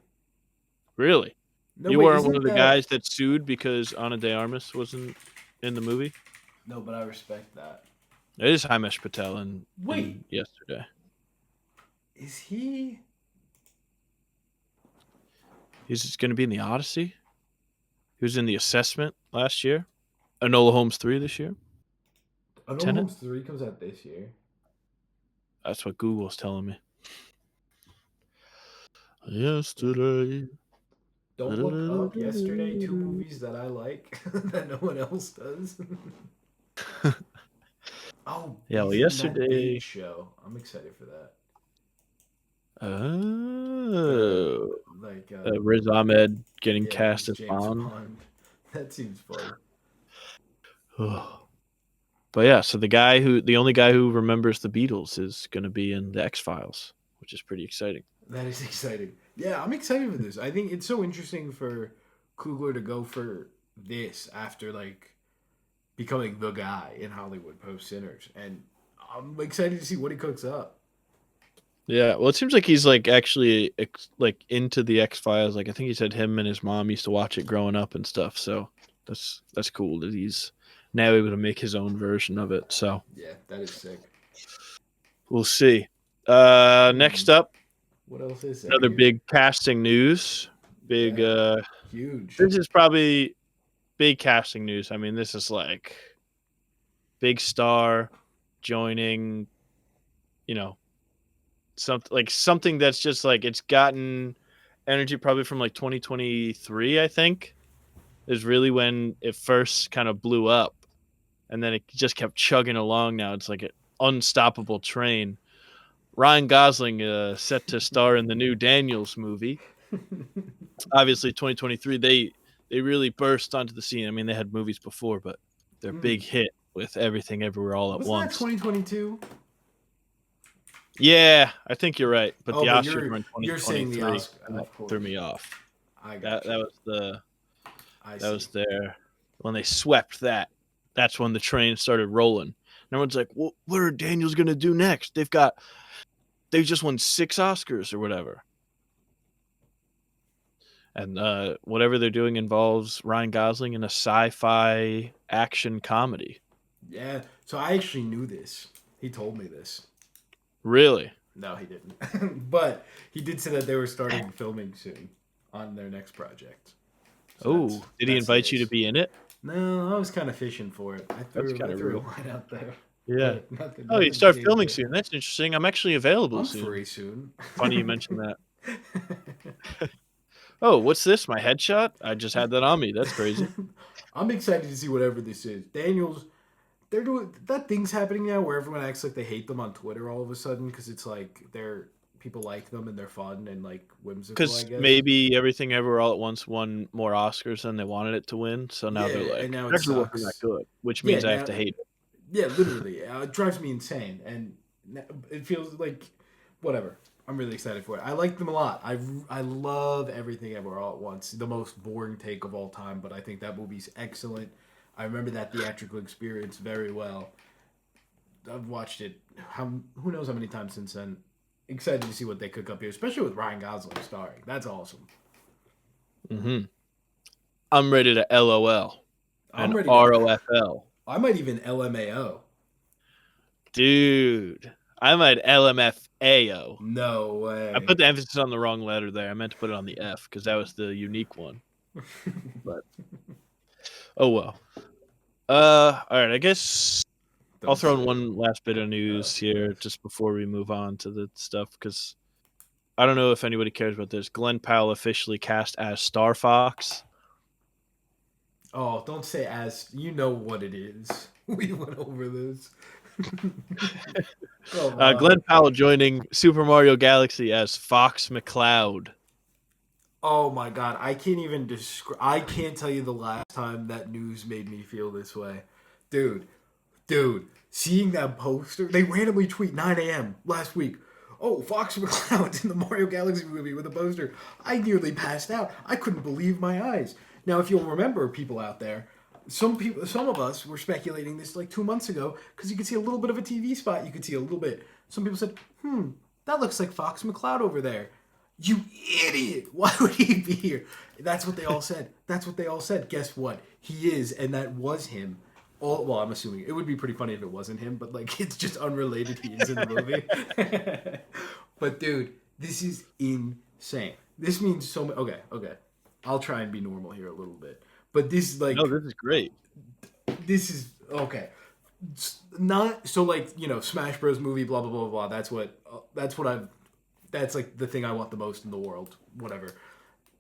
Really? No, You wait, weren't one of isn't the that? guys that sued because Ana de Armas wasn't in the movie? No, but I respect that. It is Hamish Patel Wait, in Yesterday. is he? He's going to be in the Odyssey. He was in the Assessment last year. Enola Holmes 3 this year. Enola Tenet. Holmes 3 comes out this year. That's what Google's telling me. Yesterday. Don't look up yesterday two movies that I like that no one else does. Oh, Yeah, well, he's in that Date Yesterday. show. I'm excited for that. The Oh. like Riz Ahmed getting yeah, cast he's as James Bond. Bond. That seems fun. But yeah, so the only guy who remembers the Beatles is going to be in the X Files, which is pretty exciting. That is exciting. Yeah, I'm excited for this. I think it's so interesting for Coogler to go for this after like becoming the guy in Hollywood post Sinners, and I'm excited to see what he cooks up. Yeah, well, it seems like he's like actually like into the X Files. Like I think he said him and his mom used to watch it growing up and stuff. So that's cool that he's now able to make his own version of it. So Yeah, that is sick. we'll see. Hmm. Next up, What else is there another here? big casting news. Big. Yeah, huge. This is probably big casting news. I mean, this is like big star joining. You know, something that's just like it's gotten energy probably from like 2023. I think is really when it first kind of blew up, and then it just kept chugging along. Now it's like an unstoppable train. Ryan Gosling set to star in the new Daniels movie. Obviously, 2023 they really burst onto the scene. I mean, they had movies before, but their Hmm. big hit with Everything Everywhere All at Wasn't that Once. 2022? Yeah, I think you're right. But Oh, the but Oscars you're were in you're saying the 2023, Oscar, and that of threw course. me off. I That got that you. was the I That see. was there. When they swept that, that's when the train started rolling. And everyone's like, well, what are Daniels going to do next? They just won 6 Oscars or whatever. And whatever they're doing involves Ryan Gosling in a sci-fi action comedy. Yeah. So I actually knew this. He told me this. Really? No, he didn't. But he did say that they were starting filming soon on their next project. So Oh, did he that's invite you to news. be in it? No, I was kind of fishing for it. I That's threw kind I of threw a rude. line out there, Yeah. but Oh, you nothing start came of filming it. soon. That's interesting. I'm actually available I'm soon. free soon. Funny you mentioned that. Oh, what's this? My headshot? I just had that on me. That's crazy. I'm excited to see whatever this is. Daniels, they're doing that thing's happening now where everyone acts like they hate them on Twitter all of a sudden because it's like they're people like them and they're fun and like whimsical, I Because guess. maybe Everything Ever All at Once won more Oscars than they wanted it to win. So now Yeah, they're and like, now it it actually wasn't that sucks. good, which Yeah, means I have now to hate it. yeah, literally, it drives me insane, and it feels like whatever. I'm really excited for it. I like them a lot. I love Everything Ever All at Once. The most boring take of all time, but I think that movie's excellent. I remember that theatrical experience very well. I've watched it who knows how many times since then. Excited to see what they cook up here, especially with Ryan Gosling starring. That's awesome. Hmm. I'm ready to LOL I'm and ready to. ROFL. I might even LMAO. Dude, I might LMFAO. No I way. put the emphasis on the wrong letter there. I meant to put it on the F because that was the unique one. But oh well. All right. I guess I'll Don't throw say in it. one last bit of Oh, news here just before we move on to the stuff because I don't know if anybody cares about this. Glenn Powell officially cast as Star Fox. oh, don't say as you know what it is. We went over this. Come on. Glenn Powell joining Super Mario Galaxy as Fox McCloud. Oh my god, I can't even describe. I can't tell you the last time that news made me feel this way, dude. Dude, seeing that poster, they randomly tweet 9 a.m. last week. Oh, Fox McCloud's in the Mario Galaxy movie with a poster. I nearly passed out. I couldn't believe my eyes. Now, if you'll remember, people out there, some of us were speculating this like 2 months ago because you could see a little bit of a TV spot. You could see a little bit. Some people said, that looks like Fox McCloud over there. You idiot! Why would he be here? That's what they all said. That's what they all said. Guess what? He is, and that was him. Well, I'm assuming it would be pretty funny if it wasn't him, but like it's just unrelated. He is in the movie. But dude, this is insane. This means so much. Okay, okay. I'll try and be normal here a little bit. But this No, like this is great. this is okay. Not so like Smash Bros movie blah blah blah blah. That's what I've that's like the thing I want the most in the world. Whatever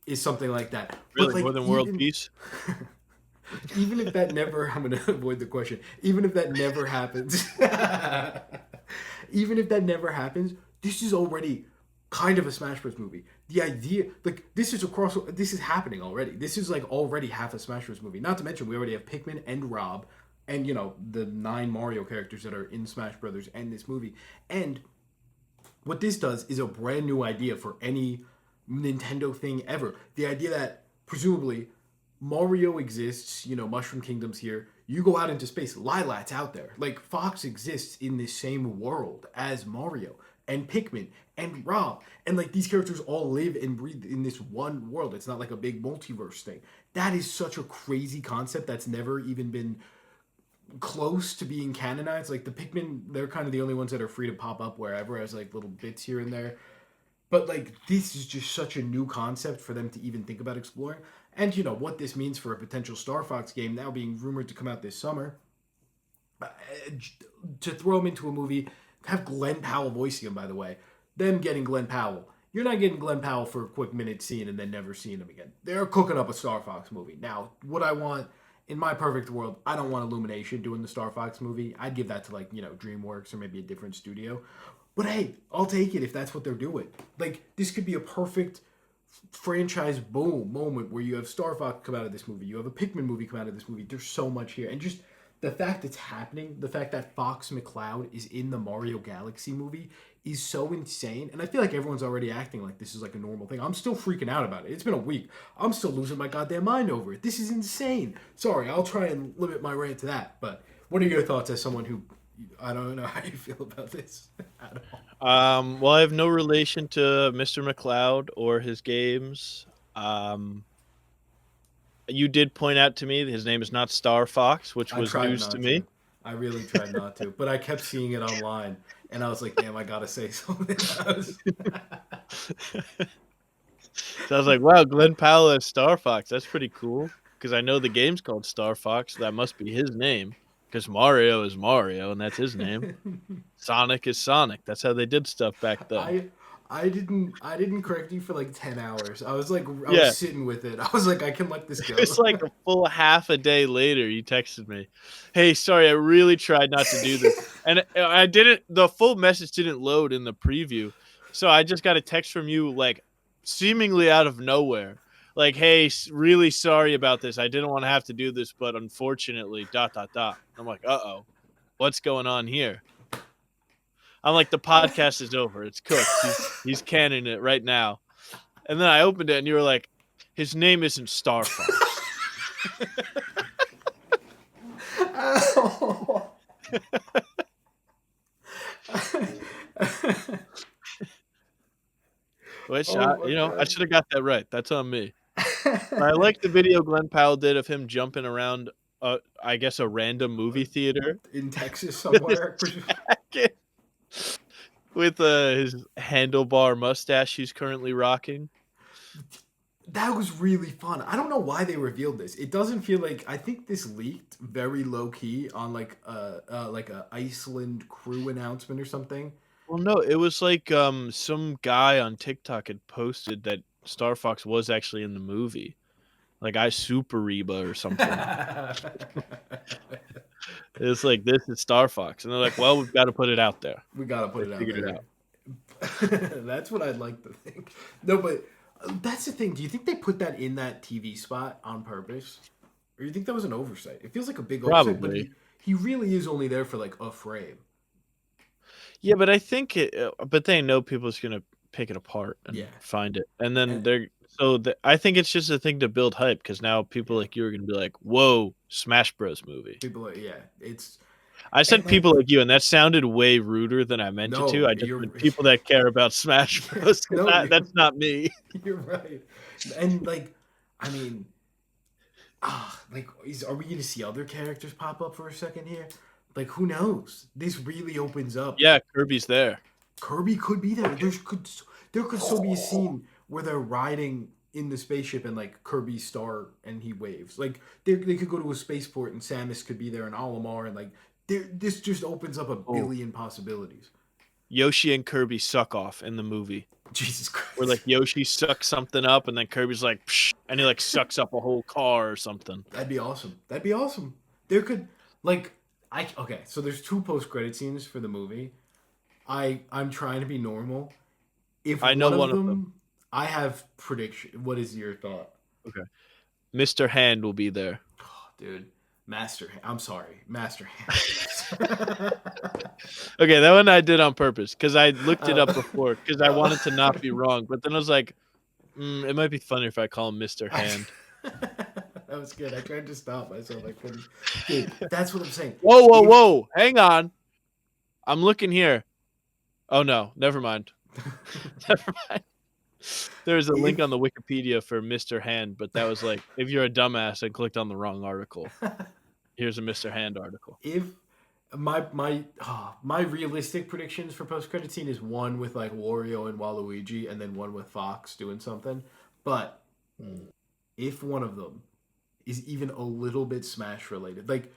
is something like that. But Really, more like than world peace. even if that never, I'm going to avoid the question. Even if that never happens, even if that never happens, this is already kind of a Smash Bros. Movie. The idea, like, this is across, this is happening already. This is like already half a Smash Bros. Movie. Not to mention, we already have Pikmin and Rob, and the 9 Mario characters that are in Smash Brothers and this movie. And what this does is a brand new idea for any Nintendo thing ever. The idea that presumably Mario exists, Mushroom Kingdom's here. You go out into space, Lilat's out there. Like Fox exists in the same world as Mario and Pikmin and Rob. And like these characters all live and breathe in this one world. It's not like a big multiverse thing. That is such a crazy concept that's never even been close to being canonized. Like the Pikmin, they're kind of the only ones that are free to pop up wherever as like little bits here and there. But like this is just such a new concept for them to even think about exploring. And what this means for a potential Star Fox game now being rumored to come out this summer. Uh, to throw him into a movie, have Glenn Powell voicing him, by the way. Them getting Glenn Powell. You're not getting Glenn Powell for a quick minute scene and then never seeing him again. They're cooking up a Star Fox movie. Now, what I want in my perfect world, I don't want Illumination doing the Star Fox movie. I'd give that to like, DreamWorks or maybe a different studio. But hey, I'll take it if that's what they're doing. Like, this could be a perfect franchise boom moment where you have Star Fox come out of this movie, you have a Pikmin movie come out of this movie. There's so much here, and just the fact it's happening, the fact that Fox McCloud is in the Mario Galaxy movie is so insane. And I feel like everyone's already acting like this is like a normal thing. I'm still freaking out about it. It's been a week. I'm still losing my goddamn mind over it. This is insane. Sorry, I'll try and limit my rant to that. But what are your thoughts as someone who, I don't know how you feel about this at all? Well, I have no relation to Mr. McCloud or his games. Um, you did point out to me that his name is not Star Fox, which I was tried news to not me. to. I really tried not to, but I kept seeing it online, and I was like, "Damn, I gotta say something." So I was like, wow, Glenn Powell as Star Fox. That's pretty cool. Because I know the game's called Star Fox. So that must be his name. Because Mario is Mario, and that's his name. Sonic is Sonic. That's how they did stuff back then. I I didn't correct you for like 10 hours. I was like I was Yeah. sitting with it. I was like I can let this go. It's like a full half a day later, you texted me, "Hey, sorry, I really tried not to do this." And I didn't, the full message didn't load in the preview. So I just got a text from you, like, seemingly out of nowhere. Like, "Hey, really sorry about this. I didn't want to have to do this, but unfortunately, dot, dot, dot." I'm like, uh-oh, what's going on here? I'm like, the podcast is over. It's cooked. He's canning it right now. And then I opened it, and you were like, "His name isn't Star Fox." Which, Oh my I god. should have got that right. That's on me. But I like the video Glenn Powell did of him jumping around, I guess, a random movie theater In Texas with his somewhere. jacket, with his handlebar mustache he's currently rocking. That was really fun. I don't know why they revealed this. It doesn't feel like I think this leaked very low key on like a Iceland crew announcement or something. Well, no, it was like some guy on TikTok had posted that Star Fox was actually in the movie, like I Super Reba or something. It's like, this is Star Fox, and they're like, "Well, we've got to put it out there." We gotta put They it out figured it there. out. That's what I'd like to think. No, but that's the thing. Do you think they put that in that TV spot on purpose, or do you think that was an oversight? It feels like a big oversight, but Probably. he really is only there for like a frame. Yeah, but I think but they know people is gonna pick it apart and Yeah, find it, and then and I think it's just a thing to build hype because now people yeah, like you are gonna be like, "Whoa, Smash Bros. Movie." people are yeah. It's I and said like people like you, and that sounded way ruder than I meant it to. no, I just you're meant people that care about Smash Bros. 'Cause no, that's not me. you're right. And like, I mean, like, are we gonna see other characters pop up for a second here? Like, who knows? This really opens up. Yeah, Kirby's there. Kirby could be there. There could still be a scene where they're riding in the spaceship and like Kirby star and he waves. Like they could go to a spaceport and Samus could be there and Olimar and like this just opens up a Oh, billion possibilities. Yoshi and Kirby suck off in the movie. Jesus Where like Christ. Yoshi sucks something up, and then Kirby's like, Psh, and he like sucks up a whole car or something. That'd be awesome. That'd be awesome. There could like I okay, so there's two post credit scenes for the movie. I'm trying to be normal. If I know one of one of them. them I have prediction. What is your thought? Okay. Mr. Hand will be there. Oh, dude, I'm sorry, Master Hand. Okay, that one I did on purpose because I looked it up uh, before because I wanted to not be wrong. But then I was like, it might be funny if I call him Mr. Hand. that was good. I tried to stop myself. I couldn't. Dude, that's what I'm saying. Whoa, whoa, If whoa! Hang on, I'm looking here. Oh no, never mind. Never mind. There's a link if on the Wikipedia for Mr. Hand, but that was like, if you're a dumbass and clicked on the wrong article, here's a Mr. Hand article. if my realistic predictions for post credit scene is one with like Wario and Waluigi, and then one with Fox doing something. But if one of them is even a little bit Smash related, like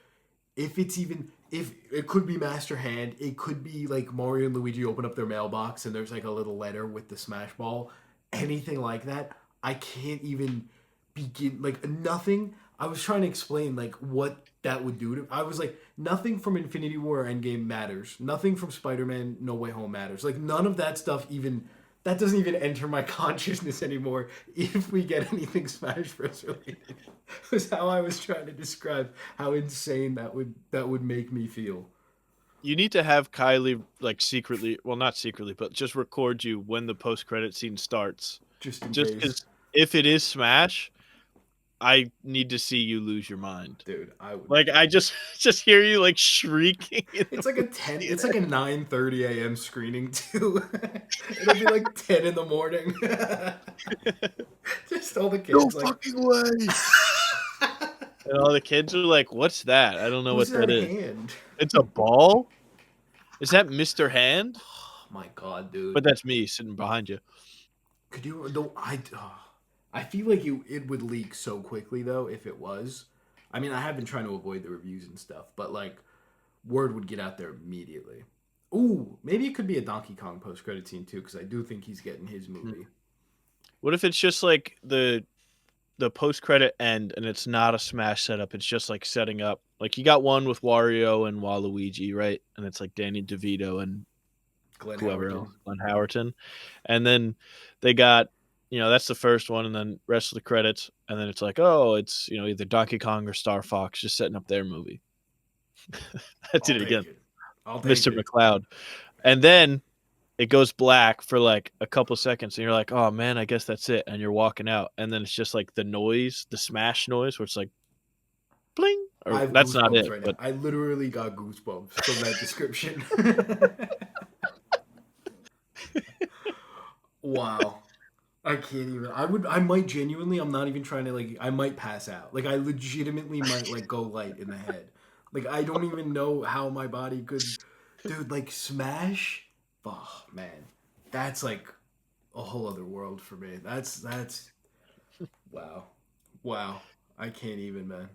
if it could be Master Hand, it could be like Mario and Luigi open up their mailbox and there's like a little letter with the Smash Ball, anything like that. I can't even begin like nothing. I was trying to explain like what that would do to. I was like nothing from Infinity War or Endgame matters. Nothing from Spider-Man No Way Home matters. Like none of that stuff even that doesn't even enter my consciousness anymore. If we get anything Smash Bros. Related, was how I was trying to describe how insane that would make me feel. You need to have Kylie like secretly, well, not secretly, but just record you when the post credit scene starts. Just in Just case, because if it is Smash, I need to see you lose your mind. dude. I would. Like I just just hear you like shrieking in the It's like a movie 10. It's theater. like a 9:30 a.m. screening too. It'll be like 10 in the morning. Just all the No kids like. fucking way. And all the kids are like, "What's that? I don't know Who's what that that is." hand? It's a ball? Is that Mr. Hand? Oh my god, dude. But that's me sitting behind you. Could you? Though I feel like it would leak so quickly though if it was. I mean, I have been trying to avoid the reviews and stuff, but like, word would get out there immediately. Ooh, maybe it could be a Donkey Kong post credit scene too, because I do think he's getting his movie. What if it's just like the post credit end and it's not a Smash setup, it's just like setting up. Like you got one with Wario and Waluigi, right? And it's like Danny DeVito and Glenn whoever Howerton. else, Glenn Howerton. And then they got, that's the first one, and then rest of the credits, and then it's like, oh, it's either Donkey Kong or Star Fox just setting up their movie. I I'll did it again, take it. I'll take Mr. it. McCloud. And then it goes black for like a couple seconds, and you're like, oh man, I guess that's it. And you're walking out, and then it's just like the noise, the smash noise, where it's like bling. I Or have that's not goosebumps it, right now. but I literally got goosebumps from that description. Wow. I can't even. I might genuinely. I'm not even trying to like. I might pass out. Like I legitimately might like go light in the head. Like I don't even know how my body could. Dude, like Smash. Oh man, that's like a whole other world for me. That's wow, wow. I can't even, man. I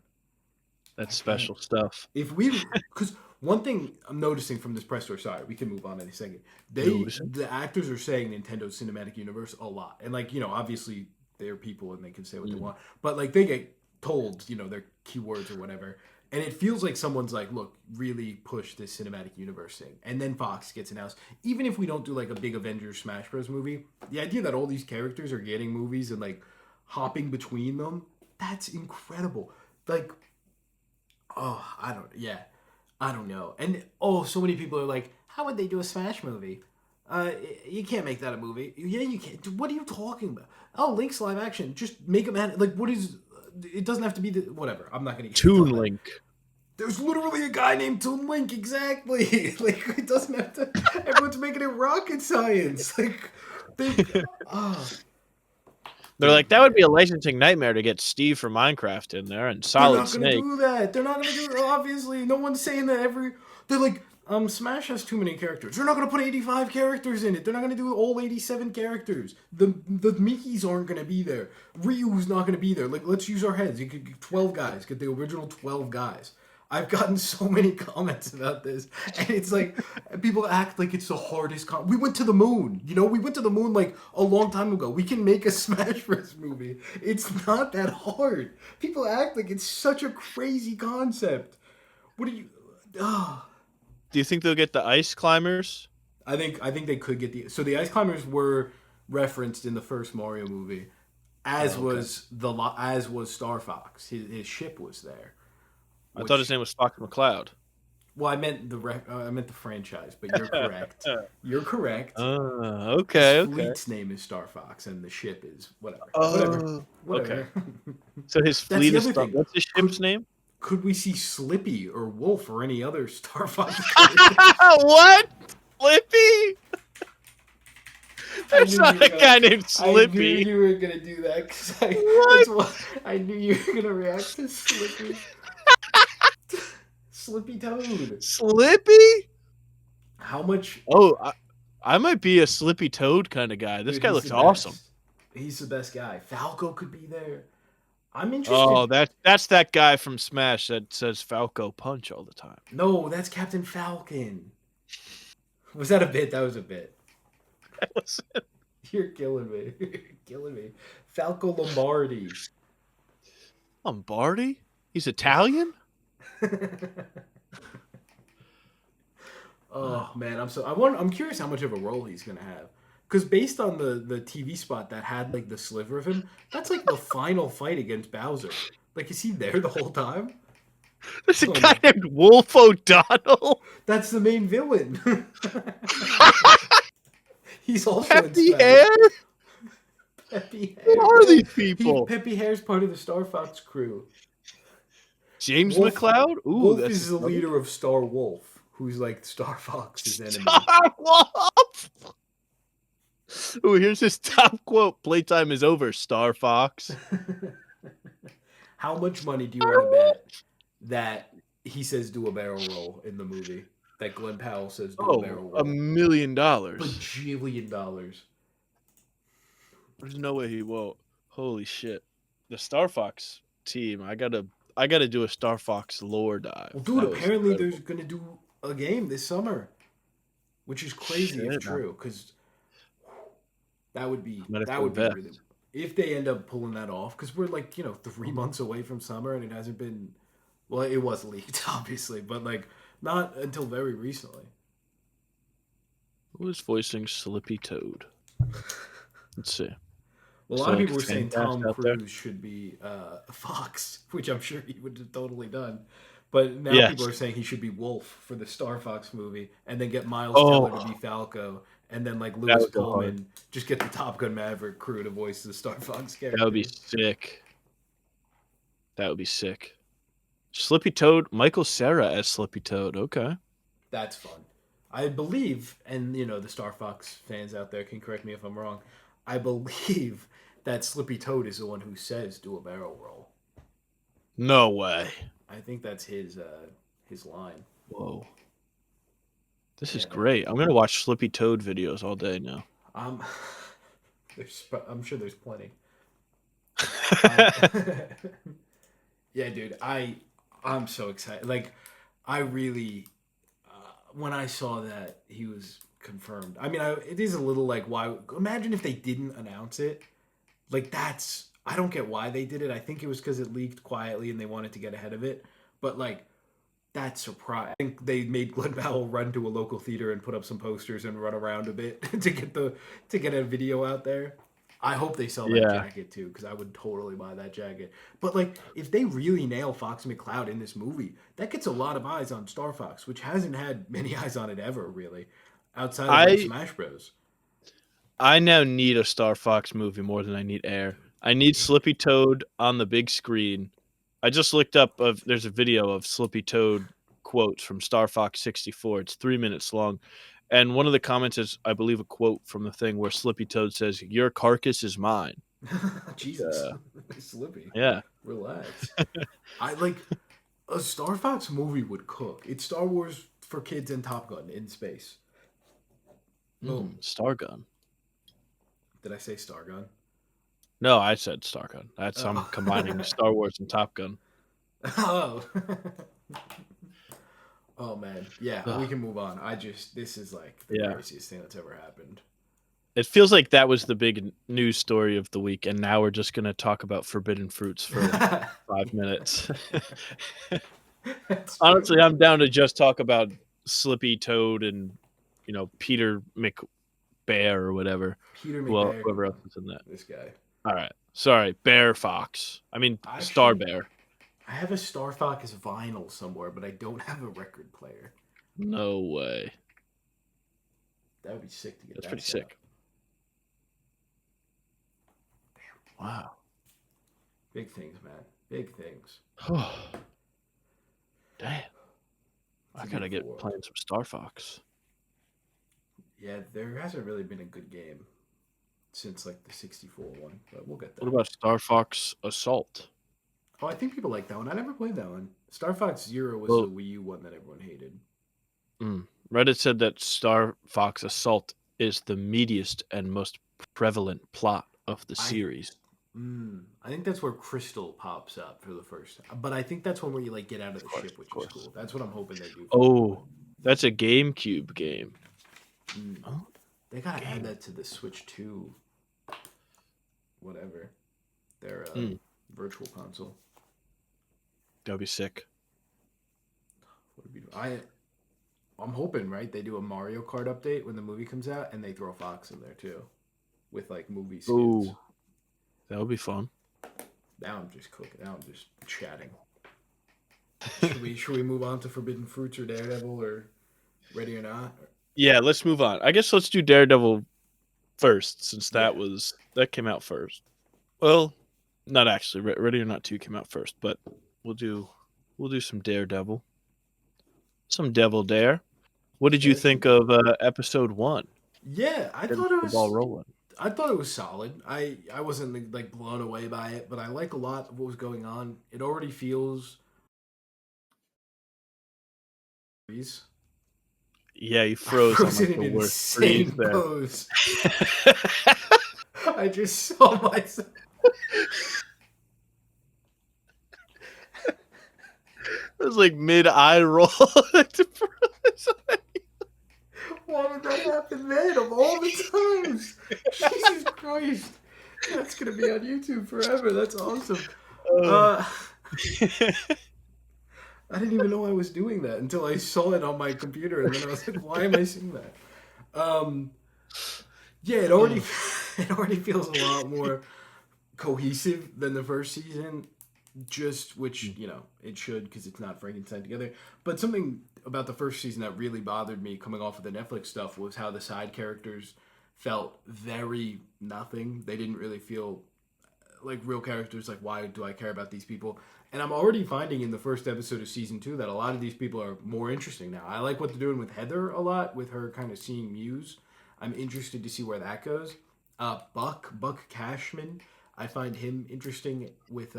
that's can't. special stuff. If we, because one thing I'm noticing from this press tour, sorry, we can move on any second. News. The actors are saying Nintendo Cinematic Universe a lot, and like obviously they're people and they can say what they Mm. want, but like they get told their keywords or whatever, and it feels like someone's like, look, really push this cinematic universe thing, and then Fox gets announced. Even if we don't do like a big Avengers Smash Bros movie, the idea that all these characters are getting movies and like hopping between them, that's incredible. Like, oh, I don't know. And so many people are like, how would they do a Smash movie? You can't make that a movie. Yeah, you can. What are you talking about? Oh, Link's live action. Just make him like. What is? It doesn't have to be the whatever. I'm not gonna get into all Toon that. Link. There's literally a guy named Toon Link. Exactly. Like it doesn't have to. Everyone's making it rocket science. Like they. Oh, They're like, dude, that would be man. a licensing nightmare to get Steve from Minecraft in there and They're Solid not gonna Snake. do that. They're not gonna do it. Obviously, no one's saying that every. They're like, Smash has too many characters. They're not gonna put 85 characters in it. They're not gonna do all 87 characters. The Mickeys aren't gonna be there. Ryu's not gonna be there. Like, let's use our heads. You could get 12 guys. Get the original 12 guys. I've gotten so many comments about this, and it's like people act like it's the hardest. We went to the moon. We went to the moon like a long time ago. We can make a Smash Bros. Movie. It's not that hard. People act like it's such a crazy concept. What do you? Ah. Do you think they'll get the ice climbers? I think they could get the ice climbers were referenced in the first Mario movie, as Oh, okay. was Star Fox. His ship was there. I thought his Which name was Fox McCloud. Well, I meant the franchise, but you're correct. You're correct. His Okay, okay. fleet's name is Star Fox, and the ship is whatever. Whatever. Oh, okay. Whatever. So his That's fleet the is other thing. what's his ship's Could name? could we see Slippy or Wolf or any other Star Fox character? What? Slippy? I There's knew you not were a gonna. guy named I knew Slippy. you were gonna do that because What? that's what I knew you were gonna react to Slippy. Slippy Toad. Slippy? How much, Oh, I might be a Slippy Toad kind of guy. This dude? guy He's the looks awesome. best. He's the best guy. Falco could be there. I'm Oh, interested. that's that guy from Smash that says Falco Punch all the time. No, that's Captain Falcon. Was that a bit? That was a bit. That was it. You're killing me. You're killing me. Falco Lombardi. Lombardi? He's Italian? Oh Wow. man, I'm curious how much of a role he's gonna have. Because based on the TV spot that had like the sliver of him, that's like the final fight against Bowser. Like, is he there the whole time? There's a Oh guy my! named Wolf O'Donnell. That's the main villain. He's also in Peppy Smash. Hair. Peppy Who Hair. are Yeah, these people? Peppy Hair's part of the Star Fox crew. James Wolf McCloud. Ooh, Wolf that's is his the brother. leader of Star Wolf, who's like Star Fox's enemy. Star Wolf. Ooh, here's his top quote. Playtime is over, Star Fox. How much money do you Star want to bet Wolf. that he says do a barrel roll in the movie? That Glenn Powell says do a Oh, barrel roll. $1,000,000. $1 bajillion. There's no way he won't. Holy shit. The Star Fox team. I gotta do a Star Fox lore dive. Well, dude, That was apparently there's incredible. gonna do a game this summer, which is crazy if Shit. I true, because that would be might have that to would be invest. really if they end up pulling that off, because we're like 3 months away from summer and it hasn't been. Well, it was leaked obviously, but like not until very recently. Who is voicing Slippy Toad? Let's see. Well, a Is lot there of like a people were fan saying cast Tom out there? Cruise should be Fox, which I'm sure he would have totally done. But now people Yes. are saying he should be Wolf for the Star Fox movie, and then get Miles Teller to be Oh, Falco, and then like that Lewis would go hard. Pullman just get the Top Gun Maverick crew to voice the Star Fox That would be characters. sick. That would be sick. Slippy Toad, Michael Cera as Slippy Toad. Okay. That's fun. I believe, and the Star Fox fans out there can correct me if I'm wrong. I believe that Slippy Toad is the one who says do a barrel roll. No way. I think that's his line. Whoa. This is Yeah, man. great. I'm gonna watch Slippy Toad videos all day now. Um, I'm sure there's plenty. I, yeah, dude. I'm so excited. Like, I really when I saw that he was confirmed. I mean, it is a little like why. Imagine if they didn't announce it. Like that's I don't get why they did it. I think it was because it leaked quietly and they wanted to get ahead of it. But like that surprise. I think they made Glenn Powell run to a local theater and put up some posters and run around a bit to get a video out there. I hope they sell that Yeah. jacket too, because I would totally buy that jacket. But like, if they really nail Fox McCloud in this movie, that gets a lot of eyes on Star Fox, which hasn't had many eyes on it ever, really, outside of like I Smash Bros. I now need a Star Fox movie more than I need Air. I need Slippy Toad on the big screen. I just looked up there's a video of Slippy Toad quotes from Star Fox 64. It's 3 minutes long. And one of the comments is, I believe, a quote from the thing where Slippy Toad says, "Your carcass is mine." Jesus, Slippy, Yeah. relax. I like a Star Fox movie would cook. It's Star Wars for kids and Top Gun in space. Boom. Stargun. Did I say Star Gun? No, I said Stargun. I'm Oh. combining Star Wars and Top Gun. Oh. Oh man. Yeah, we Ugh, can move on. This is like the yeah. craziest thing that's ever happened. It feels like that was the big news story of the week, and now we're just gonna talk about forbidden fruits for like 5 minutes. That's true. Honestly, I'm down to just talk about Slippy Toad and Peter McBear or whatever. Peter McBair. Whoever else is in that. This guy. All right, sorry, Bear Fox. I mean Star Actually, Bear. I have a Star Fox vinyl somewhere, but I don't have a record player. No way. That would be sick to get That's that pretty set up. sick. Wow. Big things, man. Big things. Damn. It's I a gotta beautiful get world. playing some Star Fox. Yeah, there hasn't really been a good game since like the 64 one, but we'll get What there. about Star Fox Assault? Oh, I think people like that one. I never played that one. Star Fox Zero was the Well, Wii U one that everyone hated. Reddit said that Star Fox Assault is the meatiest and most prevalent plot of the I series. I think that's where Crystal pops up for the first time. But I think that's one where you like get out of Of the course, ship, of which is course. cool. That's what I'm hoping they do for the new one. Oh, that's a GameCube game. Mm. Oh, They gotta add game. that to the Switch 2, whatever. Their Mm, virtual console. that'd be sick. Would be I I'm hoping, right? They do a Mario Kart update when the movie comes out, and they throw Fox in there too, with like movie skins. Ooh, that would be fun. Now I'm just cooking. Now I'm just chatting. Should we move on to Forbidden Fruits or Daredevil or Ready or Not? Yeah, let's move on. I guess let's do Daredevil first, since Yeah. that came out first. Well, not actually. Ready or Not 2 came out first, but we'll do some Daredevil, some Devil Dare. What did you There's some think of Daredevil. episode 1? Yeah, Get the ball rolling. I thought it was solid. I wasn't like blown away by it, but I like a lot of what was going on. It already feels. Yeah, you I froze on froze like in the an worst freeze insane there. pose. I just saw myself. It was like mid eye roll. Why would that happen then? Of all the times, Jesus Christ, that's gonna be on YouTube forever. That's awesome. Oh. Uh, I didn't even know I was doing that until I saw it on my computer, and then I was like, "Why am I seeing that?" Um, yeah, Oh. it already feels a lot more cohesive than the first season. Just which it should because it's not Frankenstein together. But something about the first season that really bothered me coming off of the Netflix stuff was how the side characters felt very nothing. They didn't really feel like real characters. Like, why do I care about these people? And I'm already finding in the first episode of season 2 that a lot of these people are more interesting now. I like what they're doing with Heather a lot, with her kind of seeing Muse. I'm interested to see where that goes. Buck Cashman, I find him interesting with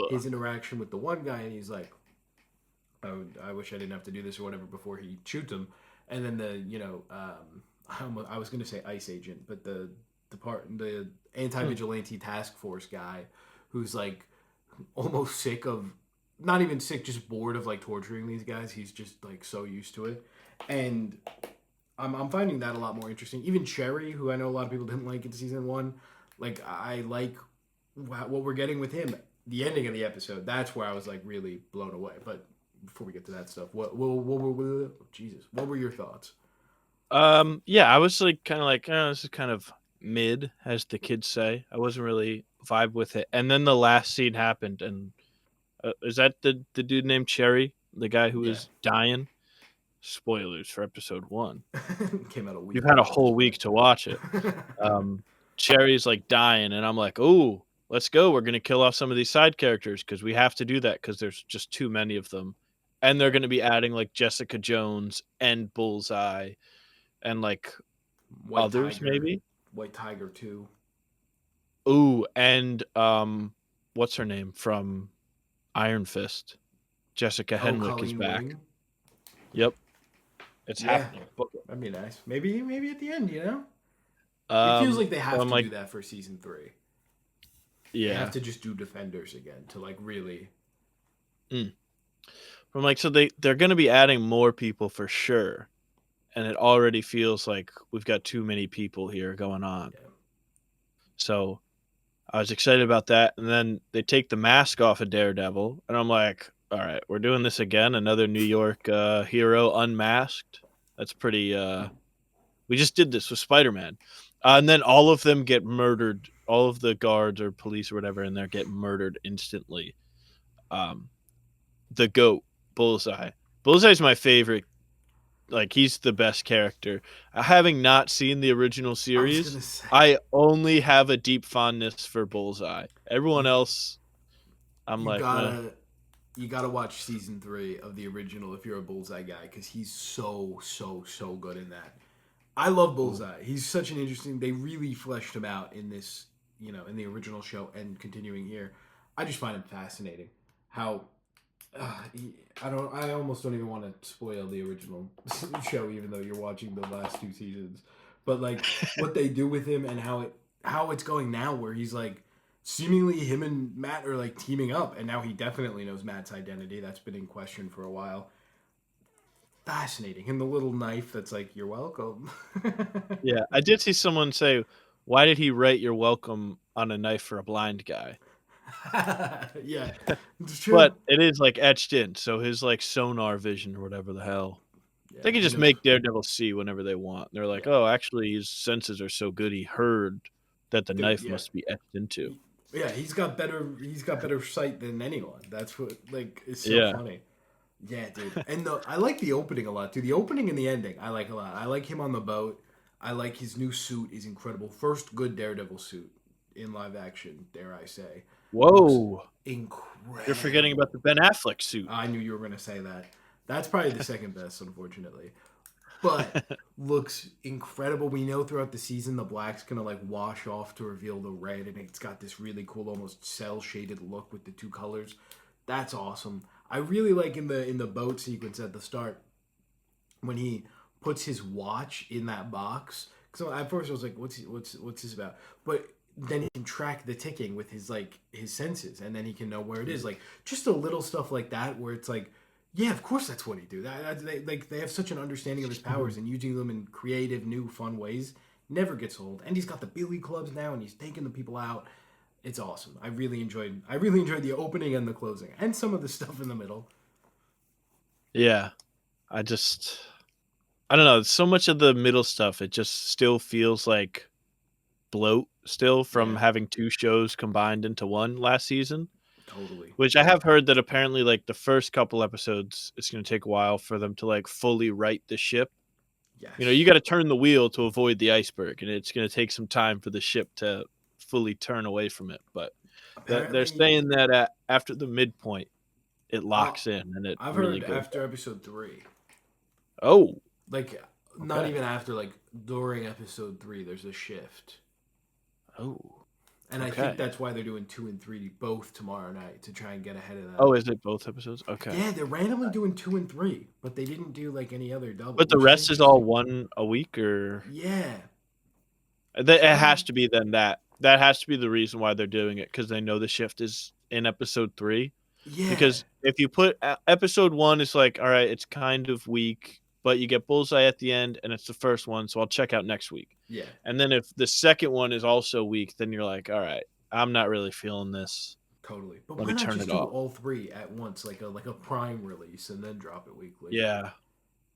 his interaction with the one guy, and he's like, I wish I didn't have to do this or whatever before he shoots him. And then I was going to say ICE agent, but the anti vigilante task force guy, who's like almost sick of, not even sick, just bored of like torturing these guys. He's just like so used to it, and I'm finding that a lot more interesting. Even Cherry, who I know a lot of people didn't like in season 1, like I like what we're getting with him. The ending of the episode, that's where I was like really blown away. But before we get to that stuff, what were your thoughts? Yeah, I was like kind of like, oh, this is kind of mid, as the kids say. I wasn't really vibe with it. And then the last scene happened, and is that the dude named Cherry, the guy who Yeah. was dying? Spoilers for episode 1. Came out a You've week had a ago at this whole week point. to watch it. Cherry's like dying, and I'm like, "Ooh, let's go. We're gonna kill off some of these side characters because we have to do that because there's just too many of them." And they're Yeah. gonna be adding like Jessica Jones and Bullseye and like White others Tiger. maybe. White Tiger 2. Ooh, and what's her name from Iron Fist? Jessica Oh, Henwick is Colleen back. Wing. Yep, it's Yeah. happening. Book it. That'd be nice. Maybe at the end. It feels like they So have I'm to like, do that for season 3. They have yeah. to just do Defenders again to like really. Mm. I'm like, so they're gonna be adding more people for sure. And it already feels like we've got too many people here going on. Yeah. So I was excited about that. And then they take the mask off of Daredevil, and I'm like, all right, we're doing this again. Another New York hero unmasked. That's pretty. We just did this with Spider-Man. And then all of them get murdered. All of the guards or police or whatever in there get murdered instantly. Um, the goat, Bullseye. Bullseye's my favorite. Like, he's the best character. Having not seen the original I was series, gonna say I only have a deep fondness for Bullseye. Everyone you else, I'm you like, meh. gotta you gotta watch season 3 of the original if you're a Bullseye guy because he's so good in that. I love Ooh. Bullseye. He's such an interesting. They really fleshed him out in this, in the original show and continuing here. I just find him fascinating. How I don't. I almost don't even want to spoil the original show, even though you're watching the last 2 seasons. But like what they do with him and how it's going now, where he's like seemingly him and Matt are like teaming up, and now he definitely knows Matt's identity. That's been in question for a while. Fascinating. And the little knife that's like, you're welcome. Yeah, I did see someone say, why did he write "You're welcome" on a knife for a blind guy? Yeah, it's true. But it is like etched in, so his like sonar vision or whatever the hell. Yeah, They can you just know, make Daredevil see whenever they want. They're like, yeah, oh, actually, his senses are so good he heard that the dude, knife yeah. must be etched into. Yeah, he's got better sight than anyone. That's what like is so Yeah. funny. Yeah, dude. And I like the opening a lot, too. The opening and the ending I like a lot. I like him on the boat. I like his new suit is incredible. First good Daredevil suit in live action, dare I say. Looks Whoa. You're forgetting about incredible. the Ben Affleck suit. I knew you were gonna say that. That's probably the second best, unfortunately. But looks incredible. We know throughout the season the black's gonna like wash off to reveal the red, and it's got this really cool, almost cell shaded look with the two colors. That's awesome. I really like in the boat sequence at the start when he puts his watch in that box. So at first I was like, what's this about? But then he can track the ticking with his senses, and then he can know where it is. Like just a little stuff like that, where it's like, yeah, of course that's what he do. They have such an understanding of his powers and using them in creative, new, fun ways. Never gets old. And he's got the billy clubs now, and he's taking the people out. It's awesome. I really enjoyed the opening and the closing, and some of the stuff in the middle. Yeah. I just, I don't know. So much of the middle stuff, it just still feels like bloat still from Yeah, having two shows combined into one last season. totally. Which I have heard that apparently, like the first couple episodes, it's going to take a while for them to like fully right the ship. You Yes. got to turn the wheel to avoid the iceberg, and it's going to take some time for the ship to fully turn away from it. But they're Apparently, saying that after the midpoint, it uh, locks in and it I've really heard goes. after episode 3, Oh, like not okay. even after, like during episode 3, there's a shift, Oh, and I think okay. that's why they're doing 2 and 3 both tomorrow night to try and get ahead of that. Oh, is it both episodes? Okay. Yeah, they're randomly doing 2 and 3, but they didn't do like any other double, But the which is rest is all interesting. one a week, or Yeah, it some has to be then that has to be the reason why they're doing it because they know the shift is in episode 3. yeah, Because if you put episode 1 is like, all right, it's kind of weak, but you get Bullseye at the end, and it's the first one, so I'll check out next week. yeah, And then if the second one is also weak, then you're like, all right, I'm not really feeling this. totally. But Let why me not turn just it do off. all three at once, like a prime release, and then drop it weekly? Yeah.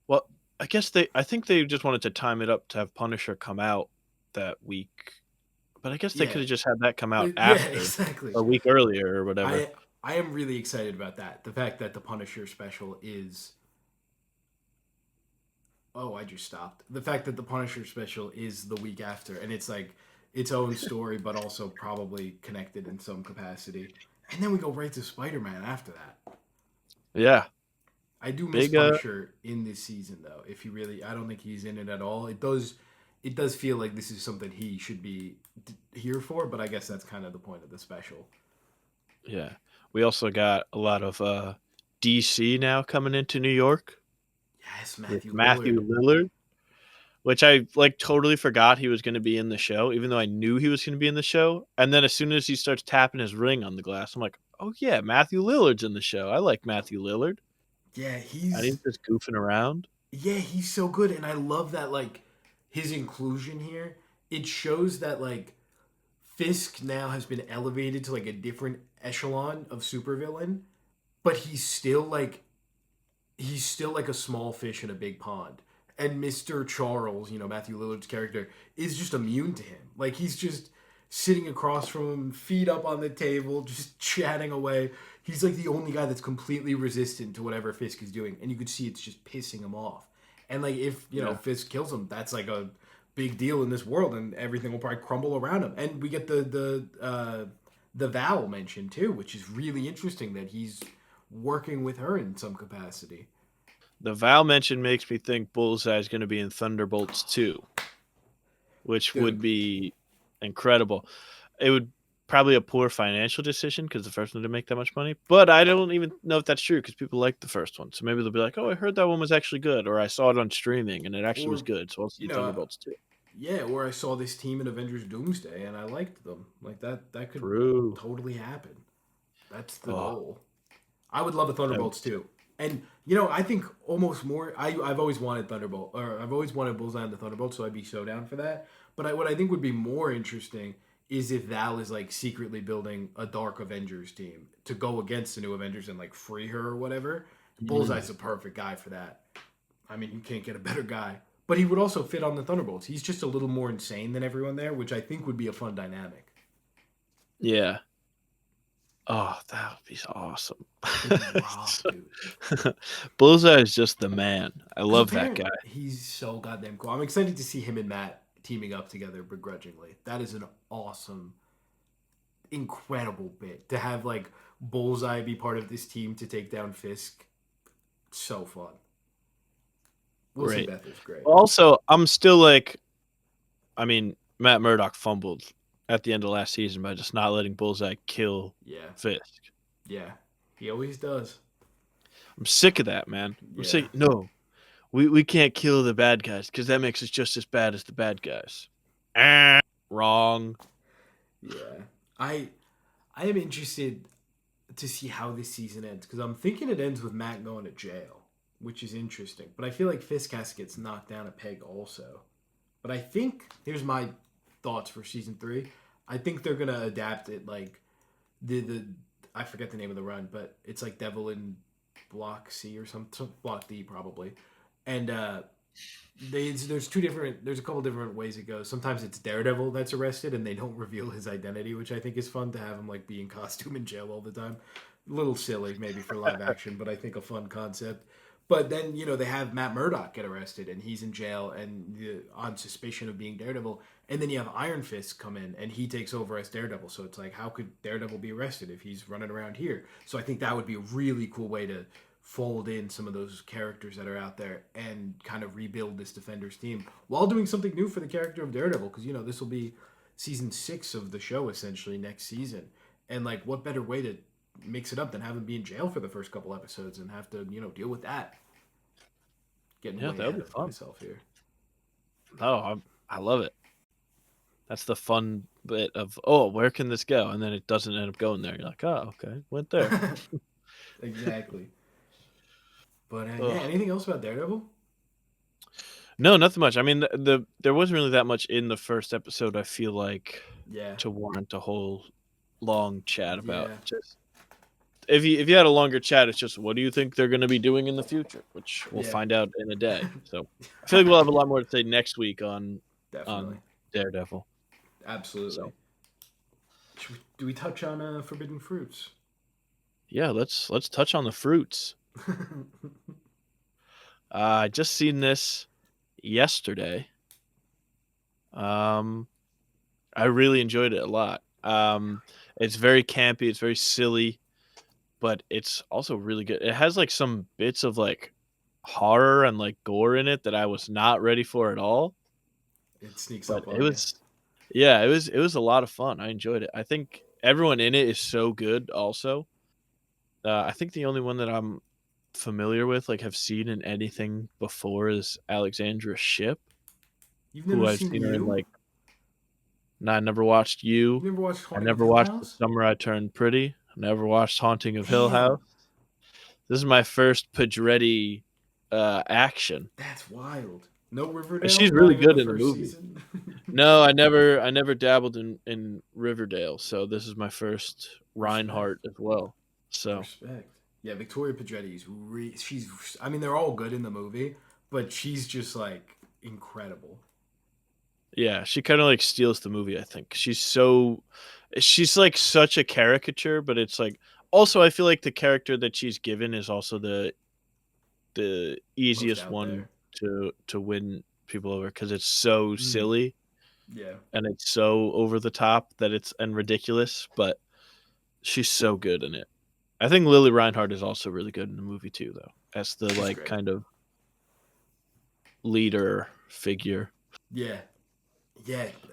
Well, I think they just wanted to time it up to have Punisher come out that week. But I guess they Yeah, could have just had that come out yeah, after, exactly. a week earlier or whatever. I am really excited about that. The fact that the Punisher special is I just stopped. The fact that the Punisher special is the week after, and it's like its own story, but also probably connected in some capacity. And then we go right to Spider Man after that. Yeah. I do miss Big Punisher in this season though. If he really, I don't think he's in it at all. It does feel like this is something he should be here for, but I guess that's kind of the point of the special. yeah. We also got a lot of DC now coming into New York Yes, with Matthew Matthew Lillard. Lillard, which I like totally forgot he was going to be in the show, even though I knew he was going to be in the show. And then as soon as he starts tapping his ring on the glass, I'm like, oh yeah, Matthew Lillard's in the show. I like Matthew Lillard. Yeah, And he's he's just goofing around. he's so good, and I love that like his inclusion here. It shows that like Fisk now has been elevated to like a different echelon of supervillain, but he's still like a small fish in a big pond. And Mr. Charles, Matthew Lillard's character, is just immune to him. Like he's just sitting across from him, feet up on the table, just chatting away. He's like the only guy that's completely resistant to whatever Fisk is doing, and you could see it's just pissing him off. And like if Yeah. Fisk kills him, that's like a big deal in this world, and everything will probably crumble around him. And we get the Val mentioned too, which is really interesting that he's working with her in some capacity. The Val mention makes me think Bullseye is going to be in Thunderbolts 2, which would Dude, be incredible. It would probably a poor financial decision because the first one didn't make that much money. But I don't even know if that's true because people like the first one. So maybe they'll be like, "Oh, I heard that one was actually good," or "I saw it on streaming and it actually was or good." So I'll you see know, Thunderbolts 2. yeah, or I saw this team in Avengers Doomsday and I liked them. Like that could True. totally happen. That's the Oh, goal. I would love a that would Thunderbolts be so. too. And I think almost more. I've always wanted Thunderbolt, or I've always wanted Bullseye and the Thunderbolt, so I'd be so down for that. But what I think would be more interesting is if Val is like secretly building a Dark Avengers team to go against the new Avengers and like free her or whatever. Mm. Bullseye's the perfect guy for that. I mean, you can't get a better guy. But he would also fit on the Thunderbolts. He's just a little more insane than everyone there, which I think would be a fun dynamic. Yeah. Oh, that would be awesome. He'd rock, dude. Bullseye is just the man. I Because love that guy. apparently he's so goddamn cool. I'm excited to see him and Matt teaming up together begrudgingly. That is an awesome, incredible bit to have like Bullseye be part of this team to take down Fisk. So fun. Wilson Great. Beth is great. Also, I'm still like, I mean, Matt Murdock fumbled at the end of last season by just not letting Bullseye kill Yeah, Fisk. yeah, he always does. I'm sick of that, man. I'm Yeah, sick. No, we can't kill the bad guys because that makes us just as bad as the bad guys. Wrong. yeah. I am interested to see how this season ends because I'm thinking it ends with Matt going to jail, which is interesting. But I feel like Fisk has to get knocked down a peg also. But I think here's my thoughts for season 3. I think they're gonna adapt it like the I forget the name of the run, but it's like Devil in Block C or some Block D probably, and there's a couple different ways it goes. Sometimes it's Daredevil that's arrested and they don't reveal his identity, which I think is fun to have him like be in costume in jail all the time. A little silly maybe for live action, but I think a fun concept. But then they have Matt Murdock get arrested and he's in jail and on suspicion of being Daredevil. And then you have Iron Fist come in and he takes over as Daredevil. So it's like, how could Daredevil be arrested if he's running around here? So I think that would be a really cool way to fold in some of those characters that are out there and kind of rebuild this Defenders team while doing something new for the character of Daredevil. Because, this will be season 6 of the show essentially next season. And like, what better way to mix it up than have him be in jail for the first couple episodes and have to, deal with that. Getting way That ahead would be of fun. myself here. Oh, I love it. That's the fun bit of, oh, where can this go? And then it doesn't end up going there. You're like, oh, okay, went there. Exactly. But yeah, Ugh. anything else about Daredevil? No, nothing much. I mean, there wasn't really that much in the first episode. I feel like Yeah. to warrant a whole long chat about. Yeah. Just if you had a longer chat, it's just what do you think they're going to be doing in the future, which we'll Yeah. find out in a day. So I feel like we'll have a lot more to say next week on Definitely. Daredevil. Absolutely. So Do we touch on forbidden fruits? yeah, let's touch on the fruits. I just seen this yesterday. I really enjoyed it a lot. It's very campy, it's very silly, but it's also really good. It has like some bits of like horror and like gore in it that I was not ready for at all. It sneaks But up it on you. was yeah, it was a lot of fun. I enjoyed it. I think everyone in it is so good also. I think the only one that I'm familiar with, like have seen in anything before is Alexandra Shipp, You've who never I've seen seen her in You? like no, I never watched You You. never watched I Haunting of never Hill watched The House? Summer I Turned Pretty. I never watched Haunting of Hill Damn. House. This is my first Pedretti action. That's wild. No And Riverdale? she's Not really even the good in the first movie. season? No, I never dabbled in Riverdale, so this is my first Respect. Reinhardt as well. So Respect. Yeah, Victoria Pedretti's she's. I mean, they're all good in the movie, but she's just like incredible. yeah, she kind of like steals the movie. I think she's like such a caricature, but it's like also I feel like the character that she's given is also the Most easiest out one there. to win people over because it's so Mm, silly yeah, and it's so over the top that it's and ridiculous, but she's so good in it. I think Lily Reinhardt is also really good in the movie too, though, as the she's like great. kind of leader figure. Yeah,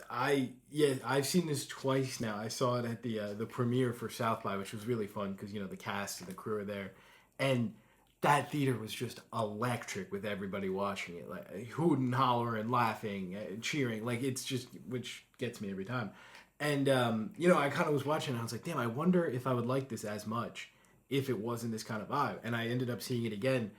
I've seen this twice now. I saw it at the premiere for South by, which was really fun because the cast and the crew are there, and that theater was just electric with everybody watching it, like hooting, hollering, laughing, cheering. Like it's just which gets me every time. And I kind of was watching, and I was like, damn, I wonder if I would like this as much if it wasn't this kind of vibe. And I ended up seeing it again,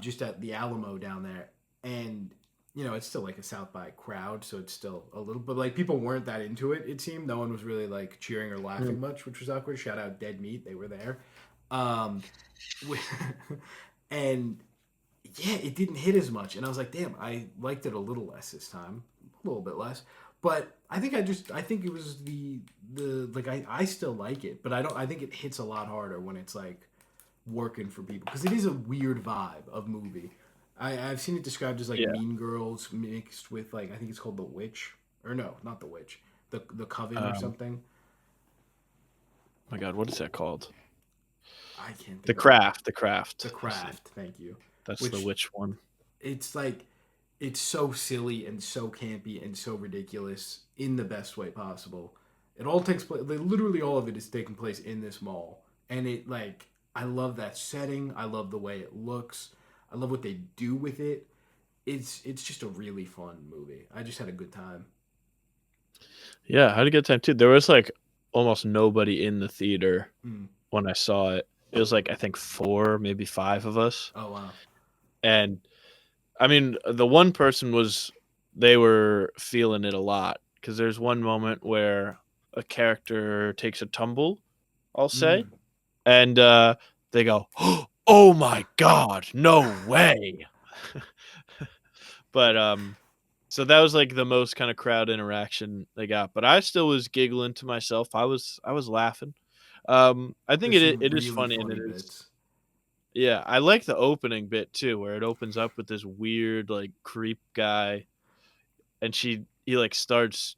just at the Alamo down there, and it's still like a South by crowd, so it's still a little, but like people weren't that into it. It seemed no one was really like cheering or Mm. laughing much, which was awkward. Shout out Dead Meat, they were there, um, and yeah, it didn't hit as much, and I was like, damn, I liked it a little less this time, a little bit less. But I think it was the like I still like it, but I think it hits a lot harder when it's like working for people because it is a weird vibe of movie. I've seen it described as like Yeah. Mean Girls mixed with like I think it's called The Witch or no, not The Witch, the Coven or Um, something. my God, what is that called? I can't The think of it. Craft. The The Craft. Craft, thank you. That's the Which witch one. it's like it's so silly and so campy and so ridiculous in the best way possible. It all takes place. Like, literally, all of it is taking place in this mall, and it like I love that setting. I love the way it looks. I love what they do with it. It's just a really fun movie. I just had a good time. Yeah, I had a good time too. There was like almost nobody in the theater Mm. when I saw it. It was like I think four, maybe five of us. Oh wow. And I mean, the one person was they were feeling it a lot because there's one moment where a character takes a tumble, I'll say, Mm. and they go, "Oh my god, no way!" But so that was like the most kind of crowd interaction they got. But I still was giggling to myself. I was laughing. I think There's some it is really funny and it funny is. bits. Yeah, I like the opening bit too, where it opens up with this weird like creep guy, and he like starts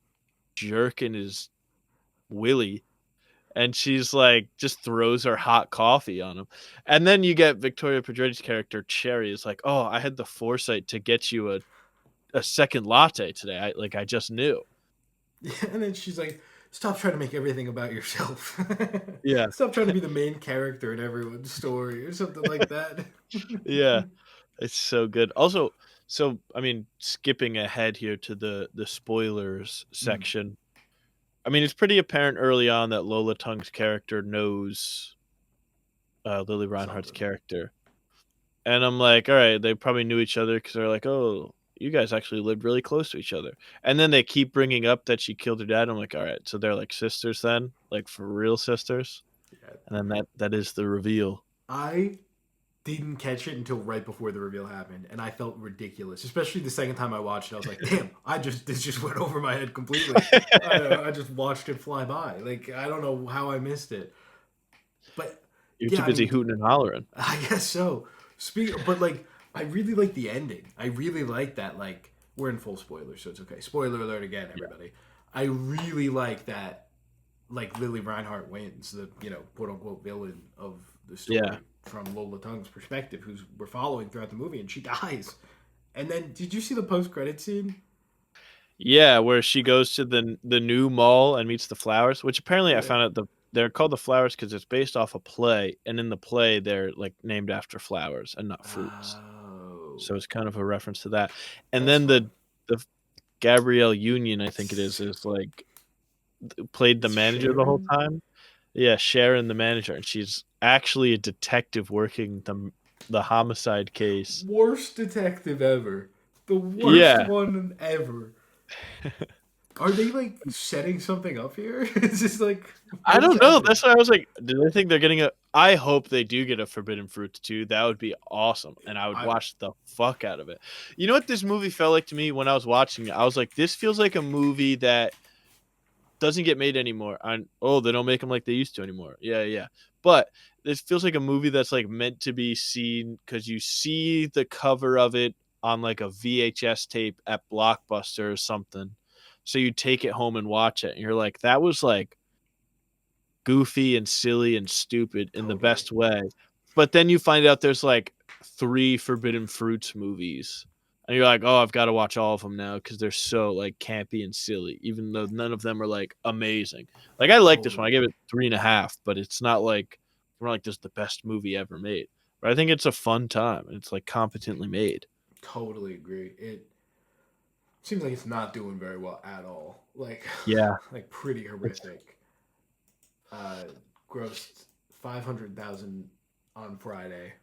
jerking his willy, and she's like just throws her hot coffee on him, and then you get Victoria Pedretti's character Cherry is like, oh, I had the foresight to get you a second latte today. I just knew. Yeah, and then she's like, "Stop trying to make everything about yourself. Yeah, Stop trying to be the main character in everyone's story, or something like that." yeah, it's so good. Also, so I mean, skipping ahead here to the spoilers Mm, section. I mean, it's pretty apparent early on that Lola Tung's character knows Lily Reinhardt's something. character, and I'm like, all right, they probably knew each other because they're like, oh, you guys actually lived really close to each other. And then they keep bringing up that she killed her dad. I'm like, all right, so they're like sisters then, like for real sisters. Yeah, And then that is the reveal. I didn't catch it until right before the reveal happened, and I felt ridiculous. Especially the second time I watched it, I was like, "Damn! This just went over my head completely." I just watched it fly by. Like I don't know how I missed it, but You're too yeah, I busy mean, hooting and hollering. I guess so. But like, I really like the ending. I really like that. Like, we're in full spoilers, so it's okay. Spoiler alert again, Yeah, everybody. I really like that. Like Lily Reinhardt wins, the quote unquote villain of the yeah, story from Lola Tung's perspective, who's we're following throughout the movie, and she dies. And then, did you see the post credit scene? yeah. Where she goes to the new mall and meets the flowers, which apparently I Yeah. found out they're called the flowers because it's based off a play, and in the play they're like named after flowers and not fruits. Oh, So it's kind of a reference to that. And that's then fun. the Gabrielle Union, I think it is like played the It's manager the whole Sharon. time. Yeah, Sharon, the manager, and she's actually a detective working the homicide case. Worst detective ever. The worst Yeah, one ever. Are they like setting something up here? Is this like I what is don't know. happening? That's why I was like, do they think they're getting a? I hope they do get a Forbidden Fruit too. That would be awesome, and I would I watch the fuck out of it. You know what this movie felt like to me when I was watching it? I was like, this feels like a movie that doesn't get made anymore. Oh, they don't make them like they used to anymore. Yeah, yeah. But this feels like a movie that's like meant to be seen because you see the cover of it on like a VHS tape at Blockbuster or something. So you take it home and watch it, and you're like, that was like goofy and silly and stupid in the totally. best way. But then you find out there's like three Forbidden Fruits movies. And you're like, oh, I've got to watch all of them now because they're so like campy and silly, even though none of them are like amazing. Like I like this one. I Totally. gave it 3.5, but it's not like this is the best movie ever made. But I think it's a fun time and it's like competently made. Totally agree. It seems like it's not doing very well at all. Like Yeah. like pretty It's horrific. Uh grossed 500,000 on Friday.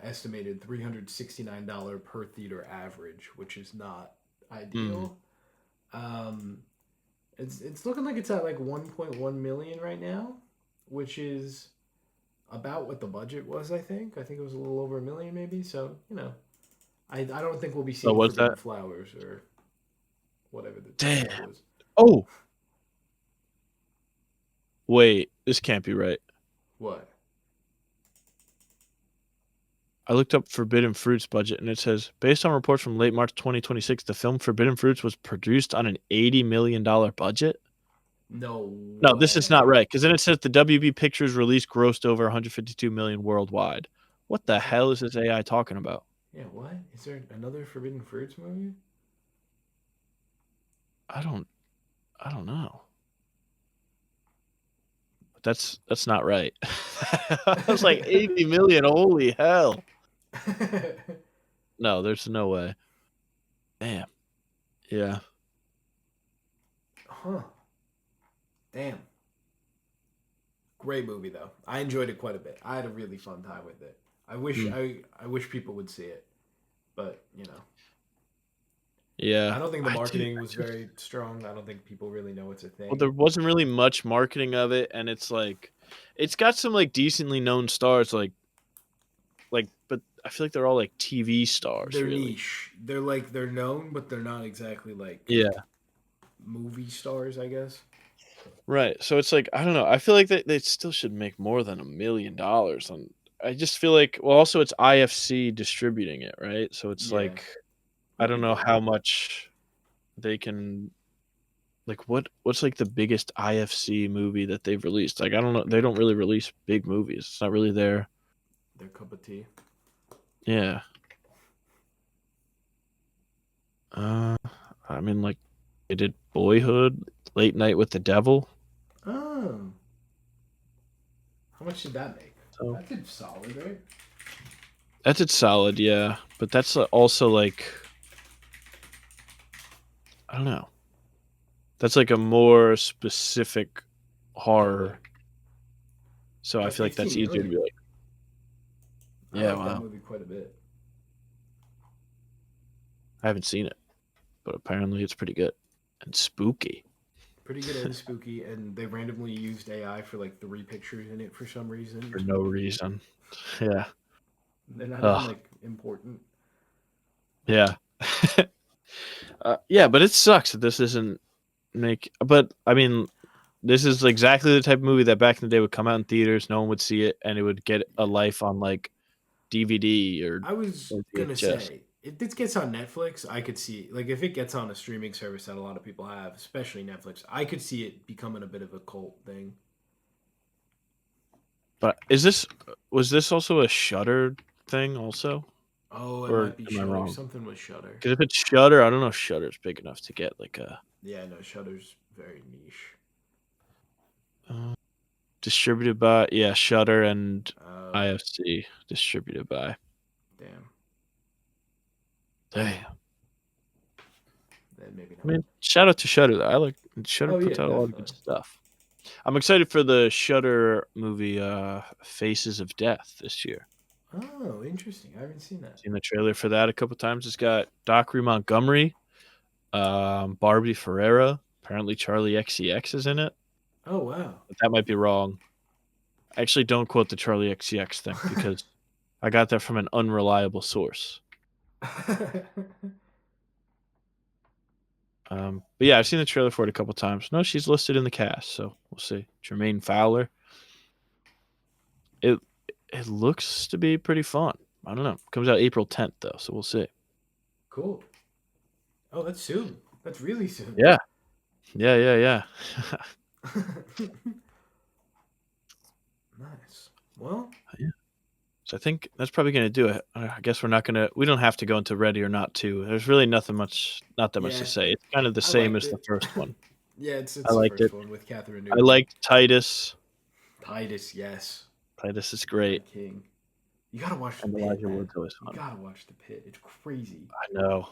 Estimated $369 per theater average, which is not mm, ideal. Um it's looking like it's at like 1.1 million right now, which is about what the budget was, I think. I think it was a little over a million maybe, so, I don't think we'll be Oh, seeing what's Forbidden that? Flowers or whatever the Damn. title was. Oh, wait, this can't be right. What? I looked up Forbidden Fruits budget, and it says, based on reports from late March 2026, the film Forbidden Fruits was produced on an $80 million budget. No No, this is not way. right, because then it says the WB Pictures release grossed over 152 million worldwide. What the Is that? hell is this AI talking about? Yeah. What? Is there another Forbidden Fruits movie? I don't I don't know. But that's not right. I was like 80 million. Holy hell. No, there's no way. Damn. Yeah. Huh. Damn. Great movie though. I enjoyed it quite a bit. I had a really fun time with it. I wish Hmm. I wish people would see it, but Yeah. I don't think the I do. marketing was very strong. I don't think people really know it's a Well, thing. there wasn't really much marketing of it, and it's like it's got some like decently known stars but I feel like they're all like TV stars They're really. niche. They're known, but they're not exactly like Yeah. movie stars, I guess. Right. So it's like I don't know. I feel like they still should make more than $1 million on. I just feel like well, also it's IFC distributing it, right? So it's Yeah, like I that'd don't be know good. how much they can like what's like the biggest IFC movie that they've released? Like I don't know. They don't really release big movies. It's not really their Their cup of tea. yeah. Uh, I mean like they did Boyhood, Late Night with the Devil. Oh, how much did that make? So That did solid, right? that did solid, yeah. But that's also like I don't know. That's like a more specific Totally. horror. So I But feel like that's 15 easier to be million. like, I yeah, like that wow. movie quite a bit. I haven't seen it, but apparently it's pretty good and spooky Pretty good and spooky, and they randomly used AI for like 3 pictures in it for some reason. for no reason. Yeah. They're not even Oh, like important. yeah. Yeah, but it sucks that this isn't make. But I mean, this is exactly the type of movie that back in the day would come out in theaters, no one would see it, and it would get a life on like DVD I was or gonna VHS. say if this gets on Netflix, I could see like if it gets on a streaming service that a lot of people have, especially Netflix, I could see it becoming a bit of a cult thing. But was this also a Shutter thing also, Oh, it or might be am I Shutter. wrong? Something with Shutter. Because if it's Shutter, I don't know if Shutter's big enough to get like a Yeah, no, Shutter's very niche. uh, distributed by yeah Shutter and Oh, IFC distributed by. damn. Damn. Then maybe I not. mean, shout out to Shutter though. I like Shutter Oh yeah, puts out a lot of good definitely. stuff. I'm excited for the Shutter movie Faces of Death this year. Oh, interesting. I haven't seen that. Seen the trailer for that a couple times. It's got Dockery Montgomery, Barbie Ferreira. Apparently Charlie XCX is in it. Oh wow. But that might be wrong. Actually, don't quote the Charlie XCX thing because I got that from an unreliable source. But yeah, I've seen the trailer for it a couple times. No, she's listed in the cast, so we'll see. Jermaine Fowler. It it looks to be pretty fun. I don't know. Comes out April 10th though, so we'll see. Cool. Oh, that's soon. That's really soon. Yeah, yeah. Nice. Well, Yeah. So I think that's probably gonna do it. I guess we're not gonna. We don't have to go into Ready or Not two. There's really not that much to yeah, say. It's kind of the I same liked as the it. first one. Yeah, I it's the liked first it. one with Catherine I Newton. liked Titus. Titus, yes. Titus is My great, king. You gotta watch the and pit, Elijah man. Wood's always You fun. gotta watch the pit. It's crazy. I know.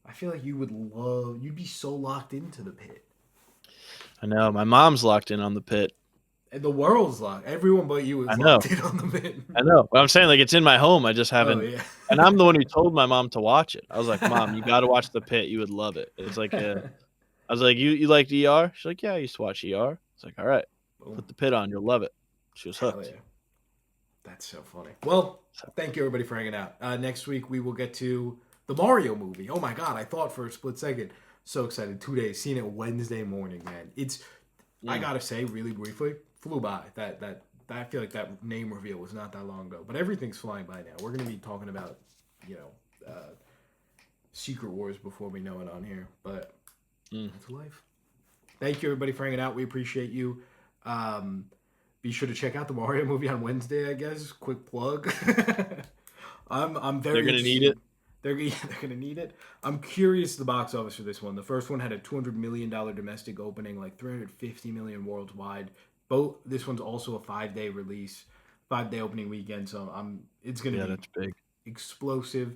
I feel like you would love. You'd be so locked into the pit, I know. My mom's locked in on the pit. and the world's locked. Everyone but you I is know. locked in on the pit. I know. But I'm saying like it's in my home. I just Oh haven't. yeah. And I'm the one who told my mom to watch it. I was like, "Mom, you got to watch the pit. You would love it." It's like I was like, "You like ER?" She's like, "Yeah, I used to watch ER." It's like, "All right, Boom. put the pit on. You'll love it." She was Hell hooked. yeah. That's so funny. Well, So, thank you everybody for hanging out. Next week we will get to the Mario movie. Oh my god, I thought for a split second. So excited. 2 days. Seeing it Wednesday morning, man. I mm, gotta say, really briefly, flew by. I feel like that name reveal was not that long ago. But everything's flying by now. We're gonna be talking about, you know, Secret Wars before we know it on here. But mm. that's life. Thank you everybody for hanging out. We appreciate you. Um, be sure to check out the Mario movie on Wednesday. I guess quick plug. I'm They're very gonna need it. interested. They're gonna need it. I'm curious the box office for this one. The first one had a $200 million domestic opening, like 350 million worldwide. Both this one's also a 5 day release, 5 day opening weekend. So it's gonna Yeah, be that's big. explosive.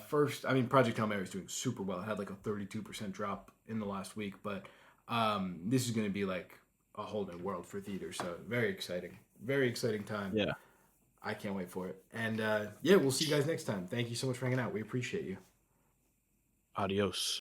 First, I mean, Project Hail Mary is doing super well. It had like a 32% drop in the last week, but this is going to be like a whole new world for theaters. So very exciting time. Yeah. I can't wait for it. And yeah, we'll see you guys next time. Thank you so much for hanging out. We appreciate you. Adios.